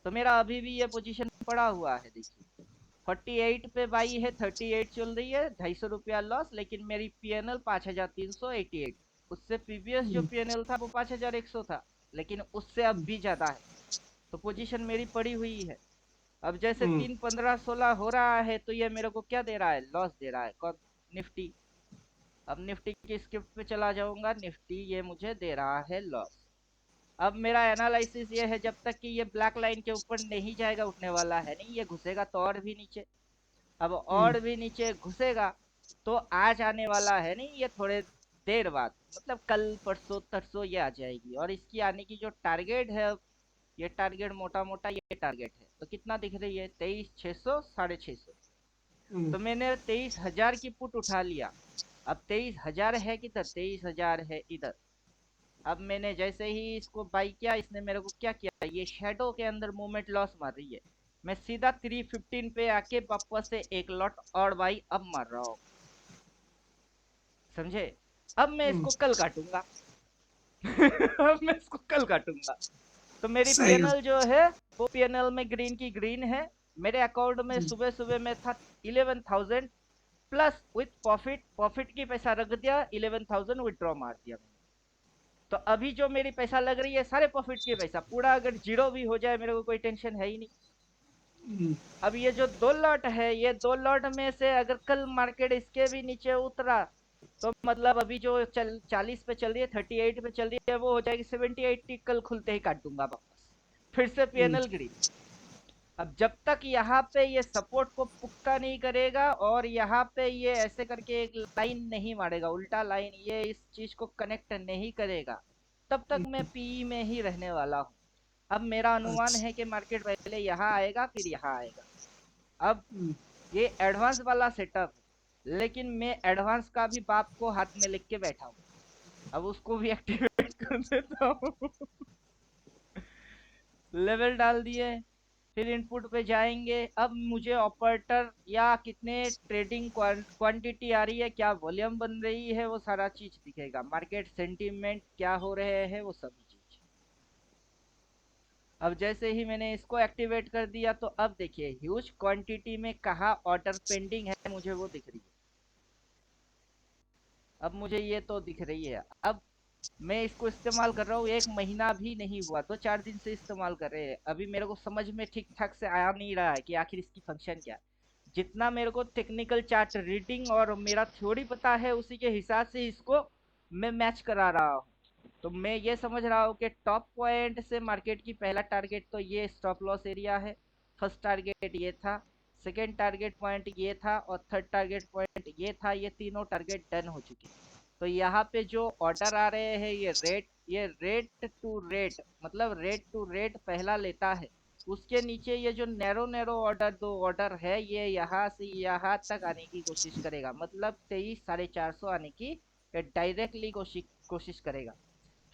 तो मेरा अभी भी ये पोजीशन पड़ा हुआ है, देखिए 48 पे बाई है, 38 चल रही है, 250 रुपया लॉस। लेकिन मेरी पीएनएल 5,388, उससे प्रीवियस जो हम्म, पीएनएल था वो 5,100 था, लेकिन उससे अब भी ज्यादा है। तो पोजीशन मेरी पड़ी हुई है। अब जैसे हम्म, 3, 15, 16 हो रहा है, तो ये मेरे को क्या दे रहा है, लॉस दे रहा है। कौन, निफ्टी। अब निफ्टी की स्क्रिप्ट पे चला जाऊंगा, निफ्टी ये मुझे दे रहा है लॉस। अब मेरा एनालिसिस ये है, जब तक कि ये ब्लैक लाइन के ऊपर नहीं जाएगा, उठने वाला है नहीं, ये घुसेगा तो और भी नीचे। अब हम्म, और भी नीचे घुसेगा तो आज आने वाला है नहीं, ये थोड़े देर बाद, मतलब कल परसों तरसों ये आ जाएगी। और इसकी आने की जो टारगेट है, ये टारगेट मोटा मोटा ये टारगेट है, तो कितना दिख रही है, 23,600, 650। हम्म, तो मैंने 23,000 की पुट उठा लिया। अब 23,000 है किधर, 23,000 है इधर। अब मैंने जैसे ही इसको बाई किया, इसने मेरे को क्या किया, ये शेडो के अंदर मूवमेंट लॉस मार रही है। मैं सीधा 315 पे आके वापस से एक लॉट और बाई अब मार रहा हूँ, समझे। अब मैं हम्म, इसको कल काटूंगा। अब मैं इसको कल काटूंगा। तो मेरी सही है। पीएनएल जो है, वो पीएनएल में ग्रीन की ग्रीन है। मेरे अकाउंट में हम्म, सुबह सुबह में था 11,000 प्लस विथ प्रॉफिट, प्रॉफिट की पैसा रख दिया, 11,000 विड्रॉ मार दिया मैंने। तो अभी जो मेरी पैसा लग रही है, सारे प्रॉफिट के पैसा, पूरा अगर जीरो भी हो जाए मेरे को कोई टेंशन है ही नहीं। हम्म, अब ये जो दो लॉट है, ये दो लॉट में से अगर कल मार्केट इसके भी नीचे उतरा, तो मतलब अभी जो 40 पे चल रही है, 38 पे चल रही है, वो हो जाएगी 70-80, कल खुलते ही काट दूंगा वापस, फिर से हम्म, पीएनएल ग्रीन। अब जब तक यहाँ पे ये सपोर्ट को पुख्ता नहीं करेगा और यहाँ पे ये ऐसे करके एक लाइन नहीं मारेगा, उल्टा लाइन ये इस चीज को कनेक्ट नहीं करेगा, तब तक मैं पी में ही रहने वाला हूँ। अब मेरा अनुमान अच्छा, है कि मार्केट पहले यहाँ आएगा फिर यहाँ आएगा। अब हम्म, ये एडवांस वाला सेटअप है, लेकिन मैं एडवांस का भी बाप को हाथ में लिख के बैठा हूँ। अब उसको भी एक्टिवेट कर देता हूँ। लेवल डाल दिए, फिर इनपुट पे जाएंगे। अब मुझे ऑपरेटर या कितने ट्रेडिंग क्वांटिटी आ रही है, क्या वॉल्यूम बन रही है, वो सारा चीज दिखेगा, मार्केट सेंटीमेंट क्या हो रहे हैं, वो सभी चीज। अब जैसे ही मैंने इसको एक्टिवेट कर दिया, तो अब देखिए ह्यूज क्वांटिटी में कहा ऑर्डर पेंडिंग है, मुझे वो दिख रही है। अब मुझे ये तो दिख रही है। अब मैं इसको इस्तेमाल कर रहा हूँ, 1 महीना भी नहीं हुआ, 2-4 दिन से इस्तेमाल कर रहे हैं। अभी मेरे को समझ में ठीक ठाक से आया नहीं रहा है कि आखिर इसकी फंक्शन क्या है। जितना मेरे को टेक्निकल चार्ट रीडिंग और मेरा थ्योरी पता है, उसी के हिसाब से इसको मैं मैच करा रहा हूँ। तो मैं ये समझ रहा हूँ कि टॉप पॉइंट से मार्केट की पहला टारगेट तो ये स्टॉप लॉस एरिया है, फर्स्ट टारगेट ये था, सेकेंड टारगेट पॉइंट ये था, और थर्ड टारगेट पॉइंट ये था। ये तीनों टारगेट डन हो चुके हैं। तो यहाँ पे जो ऑर्डर आ रहे हैं, ये रेट टू रेट, मतलब रेट टू रेट पहला लेता है। उसके नीचे ये जो नैरो नैरो ऑर्डर, दो ऑर्डर है, ये यहाँ से यहाँ तक आने की कोशिश करेगा, मतलब 23,450 आने की डायरेक्टली कोशिश कोशिश करेगा।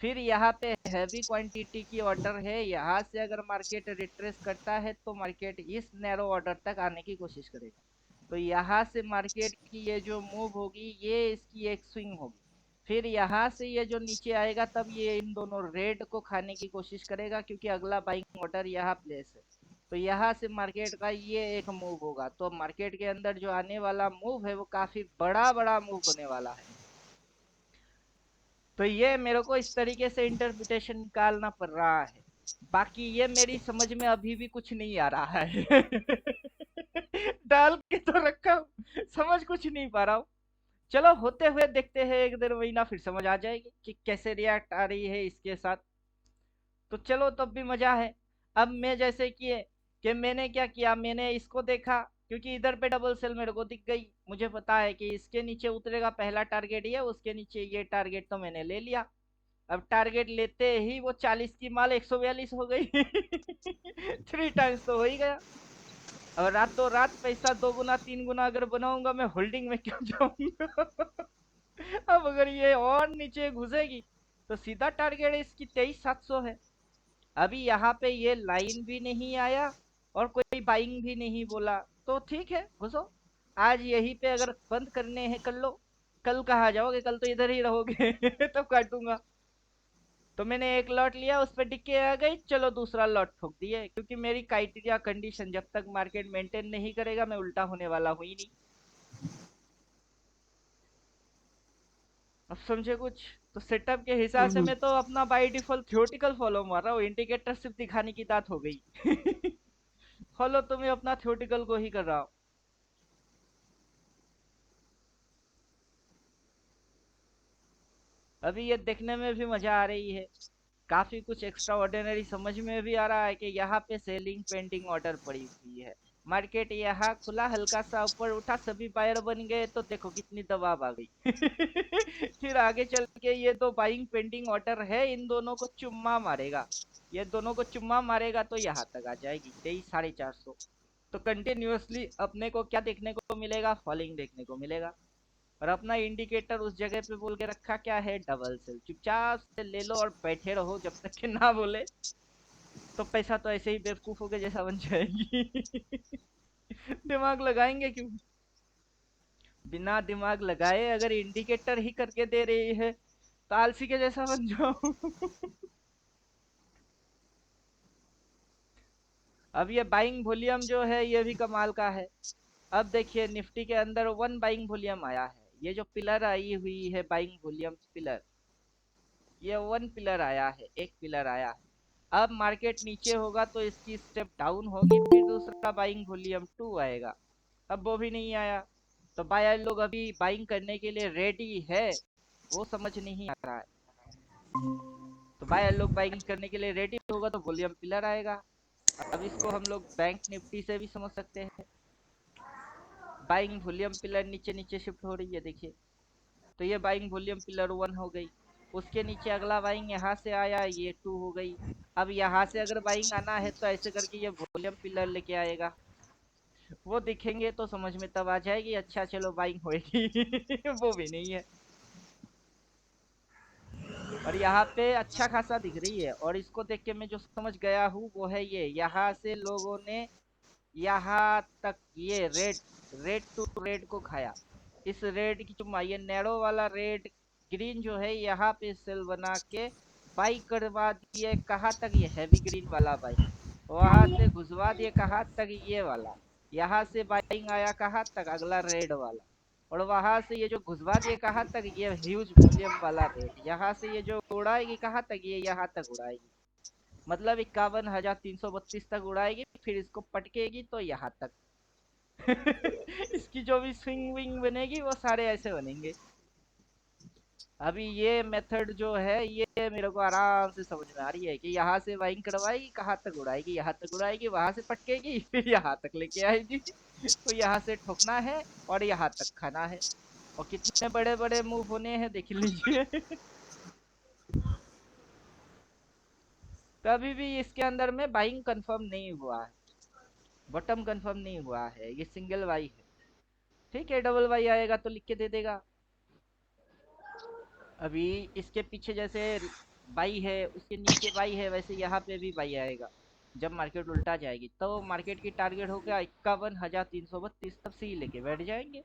फिर यहाँ पे हैवी क्वांटिटी की ऑर्डर है, यहाँ से अगर मार्केट रिट्रेस करता है तो मार्केट इस नैरो ऑर्डर तक आने की कोशिश करेगा। तो यहाँ से मार्केट की ये जो मूव होगी, ये इसकी एक स्विंग होगी। फिर यहाँ से ये जो नीचे आएगा, तब ये इन दोनों रेड को खाने की कोशिश करेगा, क्योंकि अगला बाइंग ऑर्डर यहाँ प्लेस है। तो यहाँ से मार्केट का ये एक मूव होगा, तो मार्केट के अंदर जो आने वाला मूव है, वो काफी बड़ा बड़ा मूव होने वाला है। तो ये मेरे को इस तरीके से इंटरप्रिटेशन निकालना पड़ रहा है। बाकी ये मेरी समझ में अभी भी कुछ नहीं आ रहा है। डाल के तो रखा हूँ, समझ कुछ नहीं पा रहा हूँ। चलो होते हुए देखते हैं, 1-1.5 महीना फिर समझ आ जाएगी कि कैसे रिएक्ट आ रही है इसके साथ। तो चलो तब भी मजा है। अब मैं जैसे किए कि मैंने क्या किया, मैंने इसको देखा, क्योंकि इधर पे डबल सेल मेरे को दिख गई, मुझे पता है कि इसके नीचे उतरेगा, पहला टारगेट ये, उसके नीचे ये टारगेट, तो मैंने ले लिया। अब टारगेट लेते ही वो 40 की माल 142 हो गई। 3 टाइम्स तो हो ही गया। अब रातों रात पैसा 2 गुना 3 गुना अगर बनाऊंगा, मैं होल्डिंग में क्यों जाऊंगा। अब अगर ये और नीचे घुसेगी, तो सीधा टारगेट इसकी 23,700 है। अभी यहाँ पे ये लाइन भी नहीं आया और कोई बाइंग भी नहीं बोला, तो ठीक है घुसो। आज यहीं पे अगर बंद करने हैं कर लो, कल कहाँ जाओगे, कल तो इधर ही रहोगे। तब काटूंगा। तो मैंने एक लॉट लिया, उस पर टिक्के आ गई, चलो दूसरा लॉट ठोक दिए, क्योंकि मेरी क्राइटेरिया कंडीशन जब तक मार्केट मेंटेन नहीं करेगा, मैं उल्टा होने वाला हूँ ही नहीं। अब समझे कुछ। तो सेटअप के हिसाब से हम्म, मैं तो अपना बाय डिफॉल्ट थ्योरेटिकल फॉलो मार रहा हूँ, इंडिकेटर सिर्फ दिखाने की बात हो गई। फॉलो तो मैं अपना थ्योरेटिकल को ही कर रहा हूँ। अभी ये देखने में भी मजा आ रही है, काफी कुछ एक्स्ट्रा ऑर्डिनरी समझ में भी आ रहा है कि यहाँ पे सेलिंग पेंडिंग ऑर्डर पड़ी हुई है। मार्केट यहाँ खुला, हल्का सा ऊपर उठा, सभी बायर बन गए तो देखो कितनी दबाव आ गई। फिर आगे चल के ये तो बाइंग पेंडिंग ऑर्डर है, इन दोनों को चुम्मा मारेगा। ये दोनों को चुम्मा मारेगा तो यहाँ तक आ जाएगी 23,450। तो कंटिन्यूअसली अपने को क्या देखने को मिलेगा? फॉलिंग देखने को मिलेगा। और अपना इंडिकेटर उस जगह पे बोल के रखा क्या है? Double sell. चुपचाप से ले लो और बैठे रहो जब तक कि ना बोले, तो पैसा तो ऐसे ही बेवकूफों के जैसा बन जाएगी। दिमाग लगाएंगे क्यों? बिना दिमाग लगाए अगर इंडिकेटर ही करके दे रही है तो आलसी के जैसा बन जाओ। अब ये बाइंग वॉल्यूम जो है ये भी कमाल का है। अब देखिए निफ्टी के अंदर वन बाइंग वॉल्यूम आया है। ये जो पिलर आई हुई है बाइंग वॉल्यूम पिलर, ये वन पिलर आया है, एक पिलर आया है। अब मार्केट नीचे होगा तो इसकी स्टेप डाउन होगी, फिर दूसरा बाइंग वॉल्यूम 2 आएगा। अब वो भी नहीं आया तो बायर लोग अभी बाइंग करने के लिए रेडी है, वो समझ नहीं आ रहा है। तो बायर लोग बाइंग करने के लिए रेडी होगा तो वॉल्यूम पिलर आएगा। अब इसको हम लोग बैंक निफ्टी से भी समझ सकते हैं। बाइंग वॉल्यूम पिलर नीचे नीचे शिफ्ट हो रही है, देखिए। तो ये बाइंग वॉल्यूम पिलर 1 हो गई। उसके नीचे अगला बाइंग यहाँ से आया, ये 2 हो गई। अब यहाँ से अगर बाइंग आना है तो ऐसे करके ये वॉल्यूम पिलर लेके आएगा। वो दिखेंगे तो समझ में तब आ जाएगी, अच्छा चलो बाइंग होएगी। वो भी नहीं है। और यहाँ पे अच्छा खासा दिख रही है। और इसको देख के मैं जो समझ गया हूँ वो है ये, यहाँ से लोगों ने यहाँ तक ये रेड रेड टू रेड को खाया। इस रेड की चुम्मा, ये नैरो वाला रेड ग्रीन जो है यहाँ पे सेल बना के बाई करवा दिए। कहाँ तक? ये हैवी ग्रीन वाला बाई, वहां से घुसवा दिए कहाँ तक? ये वाला। यहाँ से बाइंग आया कहाँ तक? अगला रेड वाला। और वहां से ये जो घुसवा दिए कहाँ तक? ये ह्यूज वॉल्यूम वाला रेड। यहाँ से ये जो उड़ाएगी कहाँ तक? ये यहाँ तक उड़ाएगी। मतलब 51,332 तक उड़ाएगी, फिर इसको पटकेगी तो यहाँ तक। इसकी जो भी स्विंग विंग बनेगी वो सारे ऐसे बनेंगे। अभी ये मेथड जो है ये मेरे को आराम से समझ में आ रही है कि यहाँ से वाइंग करवाएगी, कहाँ तक उड़ाएगी? यहाँ तक उड़ाएगी, वहां से पटकेगी, फिर यहाँ तक लेके आएगी। तो यहाँ से ठोकना है और यहाँ तक खाना है। और कितने बड़े बड़े मूव होने हैं देख लीजिए। तो अभी भी इसके अंदर में बाइंग कंफर्म नहीं हुआ है, बॉटम कंफर्म नहीं हुआ है, ये सिंगल वाई है। ठीक है, डबल वाई आएगा तो लिख के दे देगा। अभी इसके पीछे जैसे बाई है, उसके नीचे बाई है, वैसे यहाँ पे भी बाई आएगा। जब मार्केट उल्टा जाएगी तो मार्केट की टारगेट हो गया 51,332, तब सी लेके बैठ जाएंगे।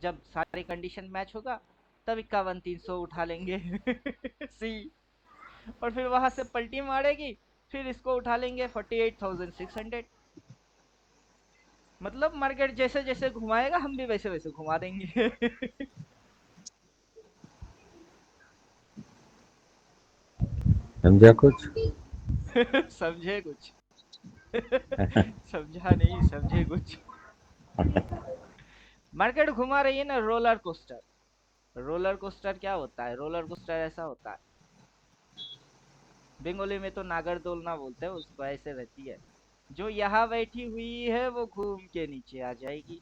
जब सारे कंडीशन मैच होगा तब 51,300 उठा लेंगे। सी। और फिर वहां से पलटी मारेगी, फिर इसको उठा लेंगे 48,600। मतलब मार्केट जैसे जैसे घुमाएगा हम भी वैसे वैसे घुमा देंगे। समझा कुछ? समझे कुछ? समझा नहीं, समझे कुछ? मार्केट घुमा रही है ना रोलर कोस्टर। रोलर कोस्टर क्या होता है? रोलर कोस्टर ऐसा होता है, बंगाली में तो नागरदोलना बोलते हैं उसको। ऐसे रहती है, जो यहाँ बैठी हुई है वो घूम के नीचे आ जाएगी,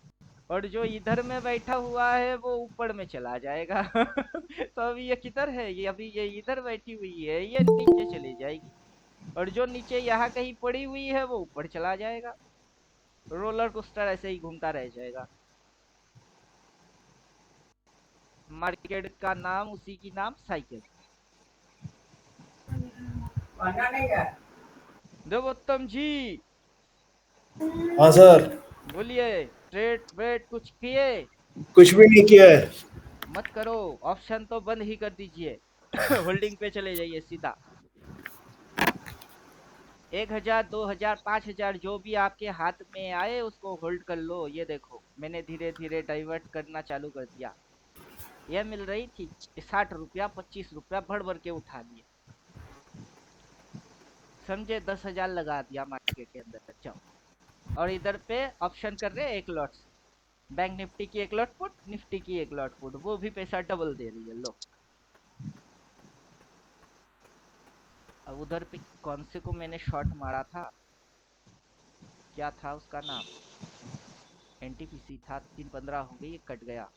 और जो इधर में बैठा हुआ है वो ऊपर में चला जाएगा। तो अभी ये किधर है? ये अभी ये इधर बैठी हुई है, ये नीचे चली जाएगी। और जो नीचे यहाँ कहीं पड़ी हुई है वो ऊपर चला जाएगा। रोलर कोस्टर ऐसे ही घूमता रह जाएगा। मार्केट का नाम उसी की नाम, साइकिल। देवोत्तम जी हाँ सर। बोलिए, ट्रेड वेट कुछ किए? कुछ भी नहीं किया है। मत करो, ऑप्शन तो बंद ही कर दीजिए। होल्डिंग पे चले जाइए सीधा। 1,000, 2,000, 5,000 जो भी आपके हाथ में आए उसको होल्ड कर लो। ये देखो मैंने धीरे धीरे डाइवर्ट करना चालू कर दिया। यह मिल रही थी 60 रुपया, 25 रुपया भर भर के उठा लिए, समझे? 10,000 लगा दिया मार्केट के अंदर। जाओ। और इधर पे ऑप्शन कर रहे एक लॉट, बैंक निफ्टी की एक लॉट पुट, निफ्टी की एक लॉट पुट, वो भी पैसा डबल दे रही है। लो अब उधर पे कौन से को मैंने शॉट मारा था, क्या था उसका नाम, एनटीपीसी था, 3:15 हो गई, कट गया।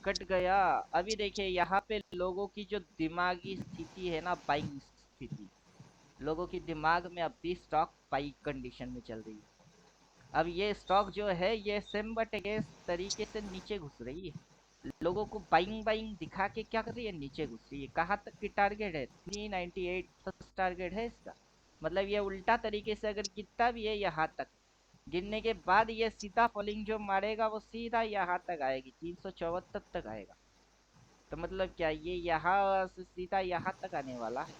कट गया। अभी देखिए यहाँ पे लोगों की जो दिमागी स्थिति है ना, बाइंग स्थिति, लोगों की दिमाग में अब भी स्टॉक बाई कंडीशन में चल रही है। अब ये स्टॉक जो है ये सेम बट अगेंस्ट तरीके से नीचे घुस रही है, लोगों को बाइंग बाइंग दिखा के क्या कर रही है, नीचे घुस रही है। कहाँ तक की टारगेट है, 398 फर्स्ट टारगेट है इसका। मतलब ये उल्टा तरीके से अगर गिरता भी है यहाँ तक, गिरने के बाद ये सीधा फॉलिंग जो मारेगा वो सीधा यहाँ तक आएगी, 374 तक आएगा। तो मतलब क्या ये यहाँ से सीधा यहाँ तक आने वाला है,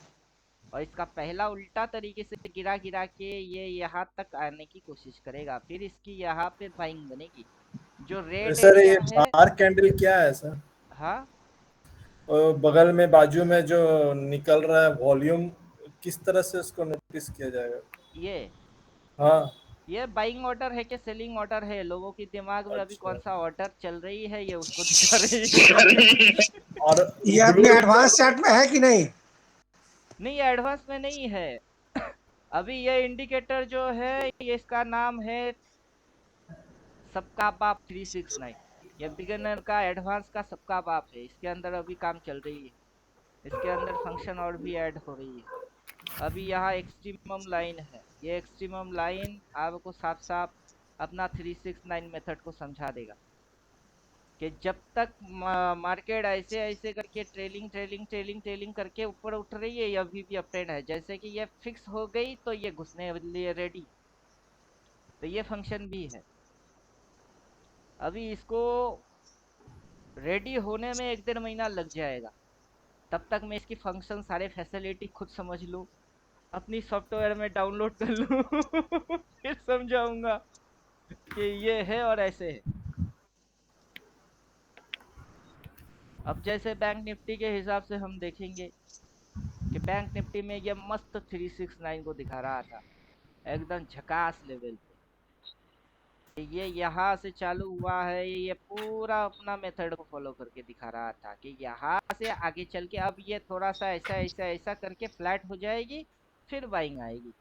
और इसका पहला उल्टा तरीके से गिरा गिरा के ये यहाँ तक आने की कोशिश करेगा, फिर इसकी यहाँ पे बाइंग बनेगी। जो रेड सर ये एरिया है, बार कैंडल क्या है सर? हाँ और बगल में बाजू में जो निकल रहा है वॉल्यूम, किस तरह से उसको नोटिस किया जाएगा? ये हाँ। ये बाइंग ऑर्डर है कि सेलिंग ऑर्डर है, लोगों की दिमाग में अभी कौन अच्छा। सा ऑर्डर चल रही है ये उसको दिखा रही है। और ये अपने ब्लू एडवांस चार्ट में है कि नहीं? नहीं, एडवांस में नहीं है। अभी ये इंडिकेटर जो है ये इसका नाम है सबका बाप 369। ये बिगिनर का एडवांस का सबका बाप है, इसके अंदर अभी काम चल रही है, इसके अंदर फंक्शन और भी ऐड हो रही है। अभी यहाँ एक्सट्रीमम लाइन है, ये एक्सट्रीमम लाइन आपको साफ साफ अपना 369 मेथड को समझा देगा कि जब तक मार्केट ऐसे ऐसे करके ट्रेलिंग ट्रेलिंग ट्रेलिंग ट्रेलिंग करके ऊपर उठ रही है, ये अभी भी अपट्रेंड है। जैसे कि ये फिक्स हो गई तो ये घुसने के लिए रेडी, तो ये फंक्शन भी है। अभी इसको रेडी होने में 1 1.5 महीना लग जाएगा, तब तक मैं इसकी फंक्शन सारे फैसिलिटी खुद समझ लूँ, अपनी सॉफ्टवेयर में डाउनलोड कर लूँ। फिर समझाऊंगा कि ये है और ऐसे है। अब जैसे बैंक निफ्टी के हिसाब से हम देखेंगे कि बैंक निफ्टी में ये मस्त 369 को दिखा रहा था, एकदम झकास लेवल पे। ये यहाँ से चालू हुआ है, ये पूरा अपना मेथड को फॉलो करके दिखा रहा था कि यहाँ से आगे चल के अब ये थोड़ा सा ऐसा ऐसा ऐसा करके फ्लैट हो जाएगी, फिर बाइंग आएगी।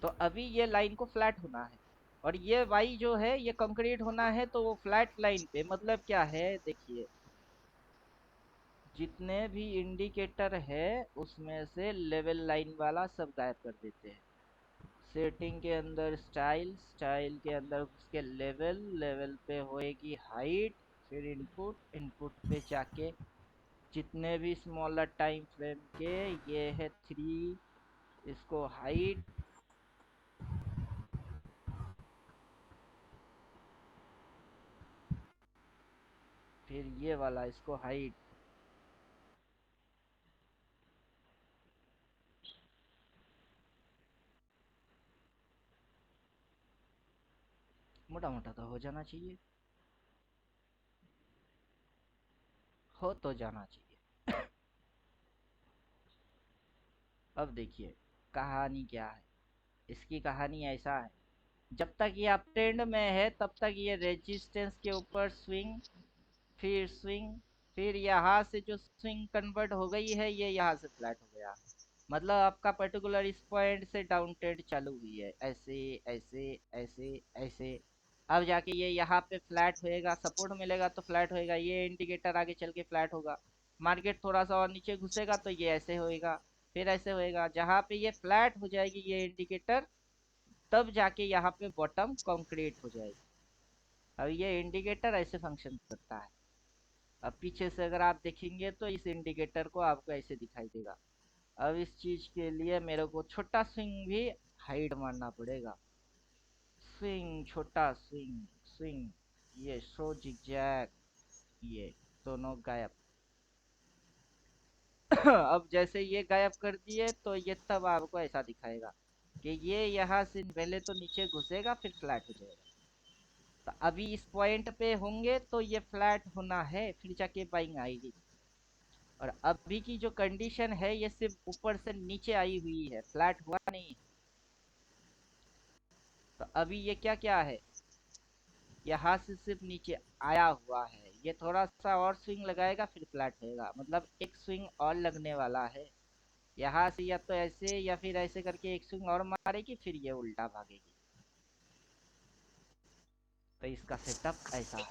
तो अभी ये लाइन को फ्लैट होना है, और ये वाई जो है ये कंक्रीट होना है, तो वो फ्लैट लाइन पे मतलब क्या है, देखिए जितने भी इंडिकेटर है उसमें से लेवल लाइन वाला सब गायब कर देते हैं। सेटिंग के अंदर स्टाइल, स्टाइल के अंदर उसके लेवल, लेवल पे होएगी हाइट, फिर इनपुट, इनपुट पे जाके जितने भी स्मॉलर टाइम फ्रेम के ये है 3, इसको हाइट, फिर ये वाला इसको हाइट। मोटा मोटा तो हो जाना चाहिए, हो तो जाना चाहिए। अब देखिए कहानी क्या है, इसकी कहानी ऐसा है, जब तक ये अप ट्रेंड में है तब तक ये रेजिस्टेंस के ऊपर स्विंग, फिर स्विंग, फिर यहाँ से जो स्विंग कन्वर्ट हो गई है ये यहाँ से फ्लैट हो गया। मतलब आपका पर्टिकुलर इस पॉइंट से डाउन ट्रेंड चालू हुई है, ऐसे ऐसे ऐसे ऐसे। अब जाके ये यहाँ पे फ्लैट होएगा, सपोर्ट मिलेगा तो फ्लैट होएगा, ये इंडिकेटर आगे चल के फ्लैट होगा। मार्केट थोड़ा सा और नीचे घुसेगा तो ये ऐसे होएगा, फिर ऐसे होएगा। जहाँ पे ये फ्लैट हो जाएगी ये इंडिकेटर, तब जाके यहाँ पे बॉटम कंक्रीट हो जाएगी। अब ये इंडिकेटर ऐसे फंक्शन करता है। अब पीछे से अगर आप देखेंगे तो इस इंडिकेटर को आपको ऐसे दिखाई देगा। अब इस चीज के लिए मेरे को छोटा स्विंग भी हाइड मारना पड़ेगा, स्विंग छोटा स्विंग, स्विंग, ये शो जिगजैग, ये दोनों गायब। अब जैसे ये गायब कर दिए तो ये तब आपको ऐसा दिखाएगा कि ये यहाँ से पहले तो नीचे घुसेगा फिर फ्लैट हो जाएगा। तो अभी इस पॉइंट पे होंगे तो ये फ्लैट होना है, फिर जाके बाइंग आएगी। और अभी की जो कंडीशन है ये सिर्फ ऊपर से नीचे आई हुई है, फ्लैट हुआ नहीं। तो अभी ये क्या क्या है, यहाँ से सिर्फ नीचे आया हुआ है, ये थोड़ा सा और स्विंग लगाएगा फिर फ्लैट होएगा, मतलब एक स्विंग और लगने वाला है। यहाँ से या तो ऐसे या फिर ऐसे करके एक स्विंग और मारेगी, फिर ये उल्टा भागेगी। तो इसका सेटअप ऐसा है।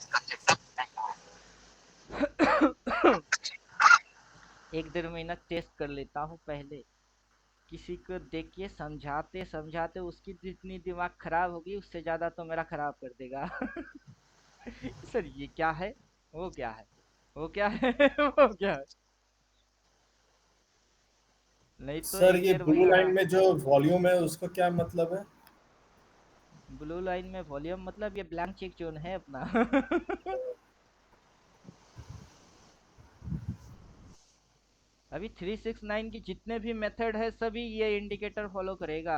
एक डेढ़ महीना टेस्ट कर लेता हूँ पहले, किसी को देख के समझाते समझाते उसकी जितनी दिमाग खराब होगी उससे ज्यादा तो मेरा खराब कर देगा। सर ये क्या है, वो क्या है, वो क्या है, वो क्या है। नहीं तो सर एक ये डेढ़ ब्लू महीना लाइन में जो वॉल्यूम है उसका क्या मतलब है? ब्लू लाइन में वॉल्यूम मतलब ये ब्लैंक चेक जोन है अपना। अभी 369 की जितने भी मेथड है सभी ये इंडिकेटर फॉलो करेगा।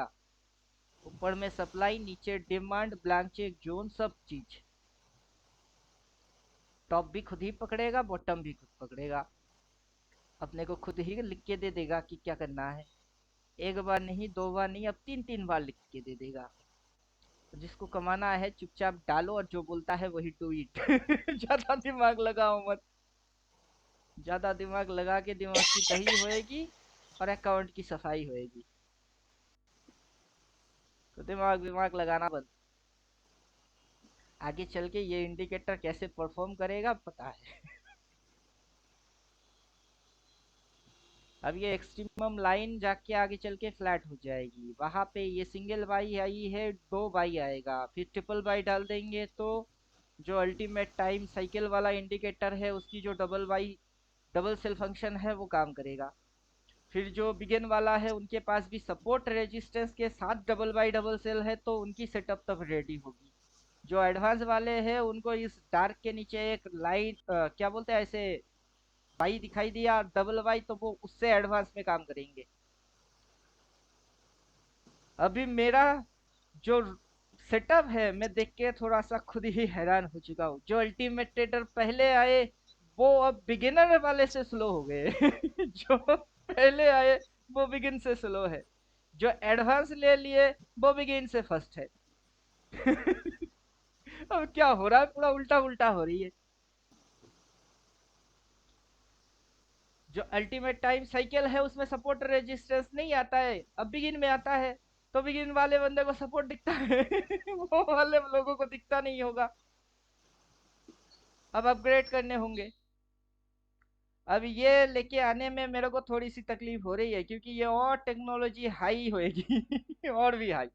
ऊपर में सप्लाई, नीचे डिमांड, ब्लैंक चेक जोन, सब चीज। टॉप भी खुद ही पकड़ेगा, बॉटम भी खुद पकड़ेगा। अपने को खुद ही लिख के दे देगा कि क्या करना है। एक बार नहीं, दो बार नहीं, अब तीन तीन बार लिख के दे देगा। जिसको कमाना है चुपचाप डालो और जो बोलता है वही डू इट। ज्यादा दिमाग लगाओ मत। ज्यादा दिमाग लगा के दिमाग की दही होएगी और अकाउंट की सफाई होएगी। तो दिमाग दिमाग लगाना बंद। आगे चल के ये इंडिकेटर कैसे परफॉर्म करेगा पता है। अब ये एक्सट्रीमम लाइन जाके आगे चल के फ्लैट हो जाएगी, वहां पे ये सिंगल बाई आई है, दो बाई आएगा, फिर ट्रिपल बाई डाल देंगे तो जो अल्टीमेट टाइम साइकिल वाला इंडिकेटर है उसकी जो double buy double sell function है वो काम करेगा। फिर जो बिगिन वाला है उनके पास भी सपोर्ट रेजिस्टेंस के साथ डबल बाई डबल सेल है तो उनकी सेटअप तब रेडी होगी। जो एडवांस वाले हैं उनको इस डार्क के नीचे एक लाइन क्या बोलते हैं ऐसे वाई दिखाई दिया डबल वाई, तो वो उससे एडवांस में काम करेंगे। अभी मेरा जो सेटअप है मैं देख के थोड़ा सा खुद ही हैरान हो चुका हूँ। जो अल्टीमेट ट्रेडर पहले आए वो अब बिगिनर वाले से स्लो हो गए। जो पहले आए वो बिगिन से स्लो है, जो एडवांस ले लिए वो बिगिन से फर्स्ट है। अब क्या हो रहा है, पूरा उल्टा उल्टा हो रही है। जो अल्टीमेट टाइम साइकिल है उसमें सपोर्ट रेजिस्टेंस नहीं आता है, अब बिगिन में आता है। तो बिगिन वाले बंदे को सपोर्ट दिखता है। वो वाले लोगों को दिखता नहीं होगा। अब अपग्रेड करने होंगे। अब ये लेके आने में मेरे को थोड़ी सी तकलीफ हो रही है क्योंकि ये और टेक्नोलॉजी हाई होएगी। और भी हाई।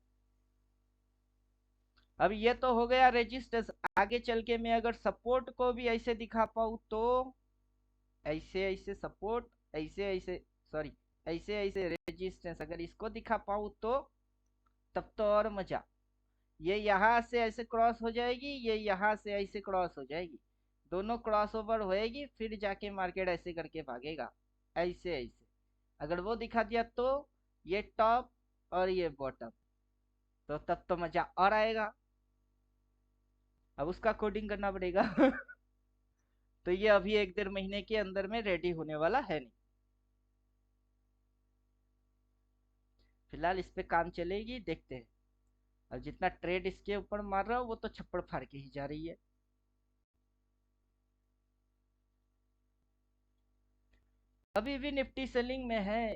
अब ये तो हो गया रेजिस्टेंस। आगे चल के मैं अगर सपोर्ट को भी ऐसे दिखा पाऊँ तो ऐसे ऐसे सपोर्ट, ऐसे ऐसे, सॉरी, ऐसे ऐसे रेजिस्टेंस अगर इसको दिखा पाऊँ तो तब तो और मजा। ये यहाँ से ऐसे क्रॉस हो जाएगी, ये यहाँ से ऐसे क्रॉस हो जाएगी, दोनों क्रॉस ओवर होएगी, फिर जाके मार्केट ऐसे करके भागेगा। ऐसे ऐसे अगर वो दिखा दिया तो ये टॉप और ये बॉटम, तो तब तो मजा और आएगा। अब उसका कोडिंग करना पड़ेगा। तो ये अभी एक डेढ़ महीने के अंदर में रेडी होने वाला है नहीं। फिलहाल इस पे काम चलेगी, देखते हैं। अब जितना ट्रेड इसके ऊपर मार रहा हूँ वो तो छप्पड़ फाड़ के ही जा रही है। अभी भी निफ्टी सेलिंग में है।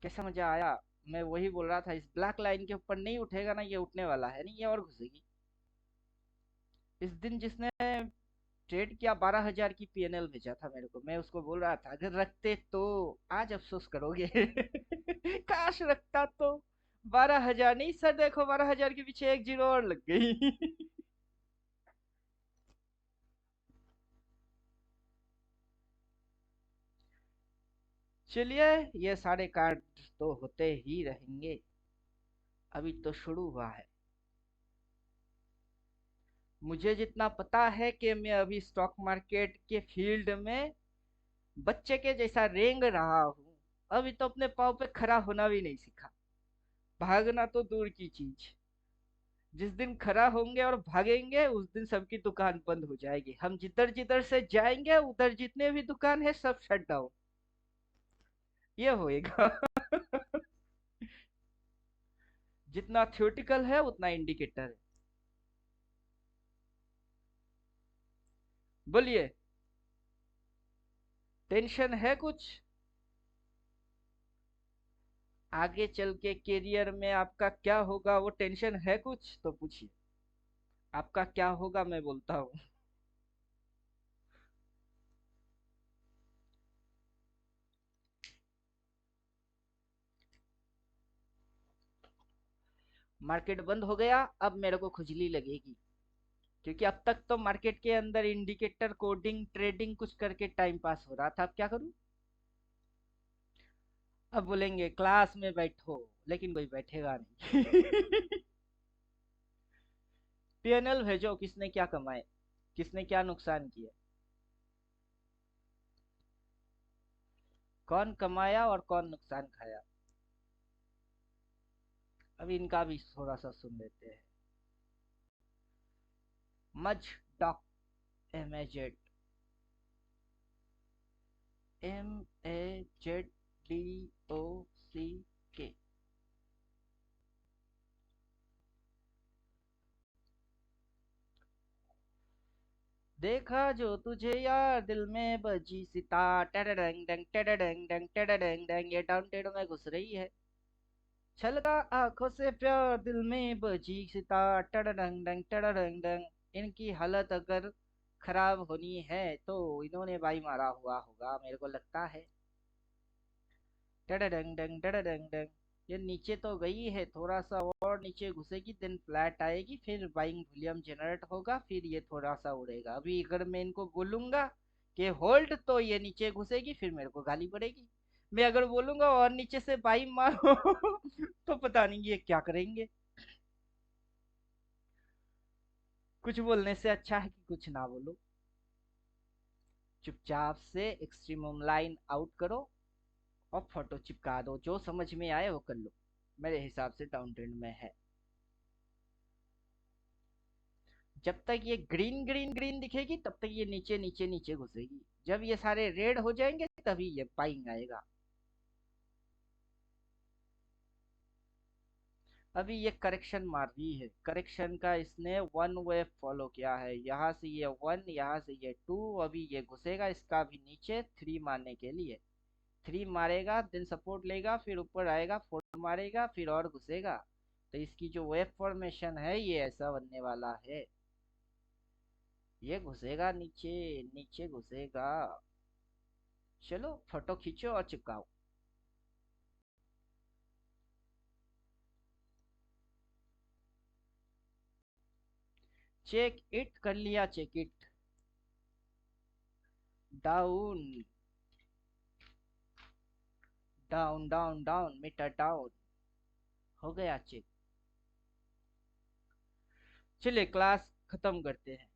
कैसा मजा आया। मैं वही बोल रहा था, इस ब्लैक लाइन के ऊपर नहीं उठेगा ना, ये उठने वाला है नहीं, ये और घुसेगी। इस दिन जिसने ट्रेड किया 12,000 की पीएनएल भेजा था मेरे को, मैं उसको बोल रहा था अगर रखते तो आज अफसोस करोगे। काश रखता तो। 12,000 नहीं सर, देखो 12,000 के पीछे एक जीरो और लग गई। चलिए, ये सारे कार्ड तो होते ही रहेंगे। अभी तो शुरू हुआ है। मुझे जितना पता है कि मैं अभी स्टॉक मार्केट के फील्ड में बच्चे के जैसा रेंग रहा हूँ। अभी तो अपने पाँव पे खड़ा होना भी नहीं सीखा। भागना तो दूर की चीज। जिस दिन खड़ा होंगे और भागेंगे उस दिन सबकी दुकान बंद हो जाएगी। हम जिधर जिधर से जाएंगे उधर जितने भी दुकान है सब शट डाउन। ये होएगा। जितना थ्योरेटिकल है उतना इंडिकेटर है। बोलिए, टेंशन है कुछ? आगे चल के करियर में आपका क्या होगा वो टेंशन है कुछ? तो पूछिए, आपका क्या होगा मैं बोलता हूँ। मार्केट बंद हो गया, अब मेरे को खुजली लगेगी, क्योंकि अब तक तो मार्केट के अंदर इंडिकेटर कोडिंग ट्रेडिंग कुछ करके टाइम पास हो रहा था। अब क्या करूं? अब बोलेंगे क्लास में बैठो, लेकिन कोई बैठेगा नहीं। पीएनएल भेजो, किसने क्या कमाए, किसने क्या नुकसान किया, कौन कमाया और कौन नुकसान खाया। अब इनका भी थोड़ा सा सुन लेते हैं। मज डॉक, MAZDOCK। देखा जो तुझे यार दिल में बजी सिता, टेडडेंग डेंग टेडडेंग डेंग टेडडेंग डेंग, ये डाउन टेडो में घुस रही है। छलका आंखों से प्यार दिल में बजी सिता, टेडडेंग डेंग टेडडेंग डेंग। इनकी हालत अगर खराब होनी है तो इन्होंने बाई मारा हुआ होगा, मेरे को लगता है। टेडडेंग डेंग टेडडेंग डेंग। ये नीचे तो गई है, थोड़ा सा और नीचे घुसेगी, देन फ्लैट आएगी, फिर बाइंग वॉल्यूम जनरेट होगा, फिर ये थोड़ा सा उड़ेगा। अभी अगर मैं इनको बोलूंगा कि होल्ड, तो ये नीचे घुसेगी, फिर मेरे को गाली पड़ेगी। मैं अगर बोलूंगा और नीचे से बाइंग मारो तो पता नहीं ये क्या करेंगे। कुछ बोलने से अच्छा है कि कुछ ना बोलो, चुपचाप से एक्सट्रीमम लाइन आउट करो और फोटो चिपका दो, जो समझ में आए वो कर लो। मेरे हिसाब से डाउन ट्रेंड में है। जब तक ये ग्रीन ग्रीन ग्रीन दिखेगी तब तक ये नीचे नीचे नीचे घुसेगी। जब ये सारे रेड हो जाएंगे तभी ये बाइंग आएगा। अभी ये करेक्शन मार रही है, करेक्शन का इसने वन वे फॉलो किया है। यहाँ से ये वन, यहाँ से ये टू, अभी ये घुसेगा इसका भी नीचे थ्री मारने के लिए। थ्री मारेगा, देन सपोर्ट लेगा, फिर ऊपर आएगा, फोर मारेगा, फिर और घुसेगा। तो इसकी जो वेव फॉर्मेशन है ये ऐसा बनने वाला है। ये घुसेगा नीचे, नीचे घुसेगा। चलो फोटो खींचो और चिपकाओ। चेक इट कर लिया, check it. Down down down down, meter down हो गया चेक। चलिए क्लास खत्म करते हैं।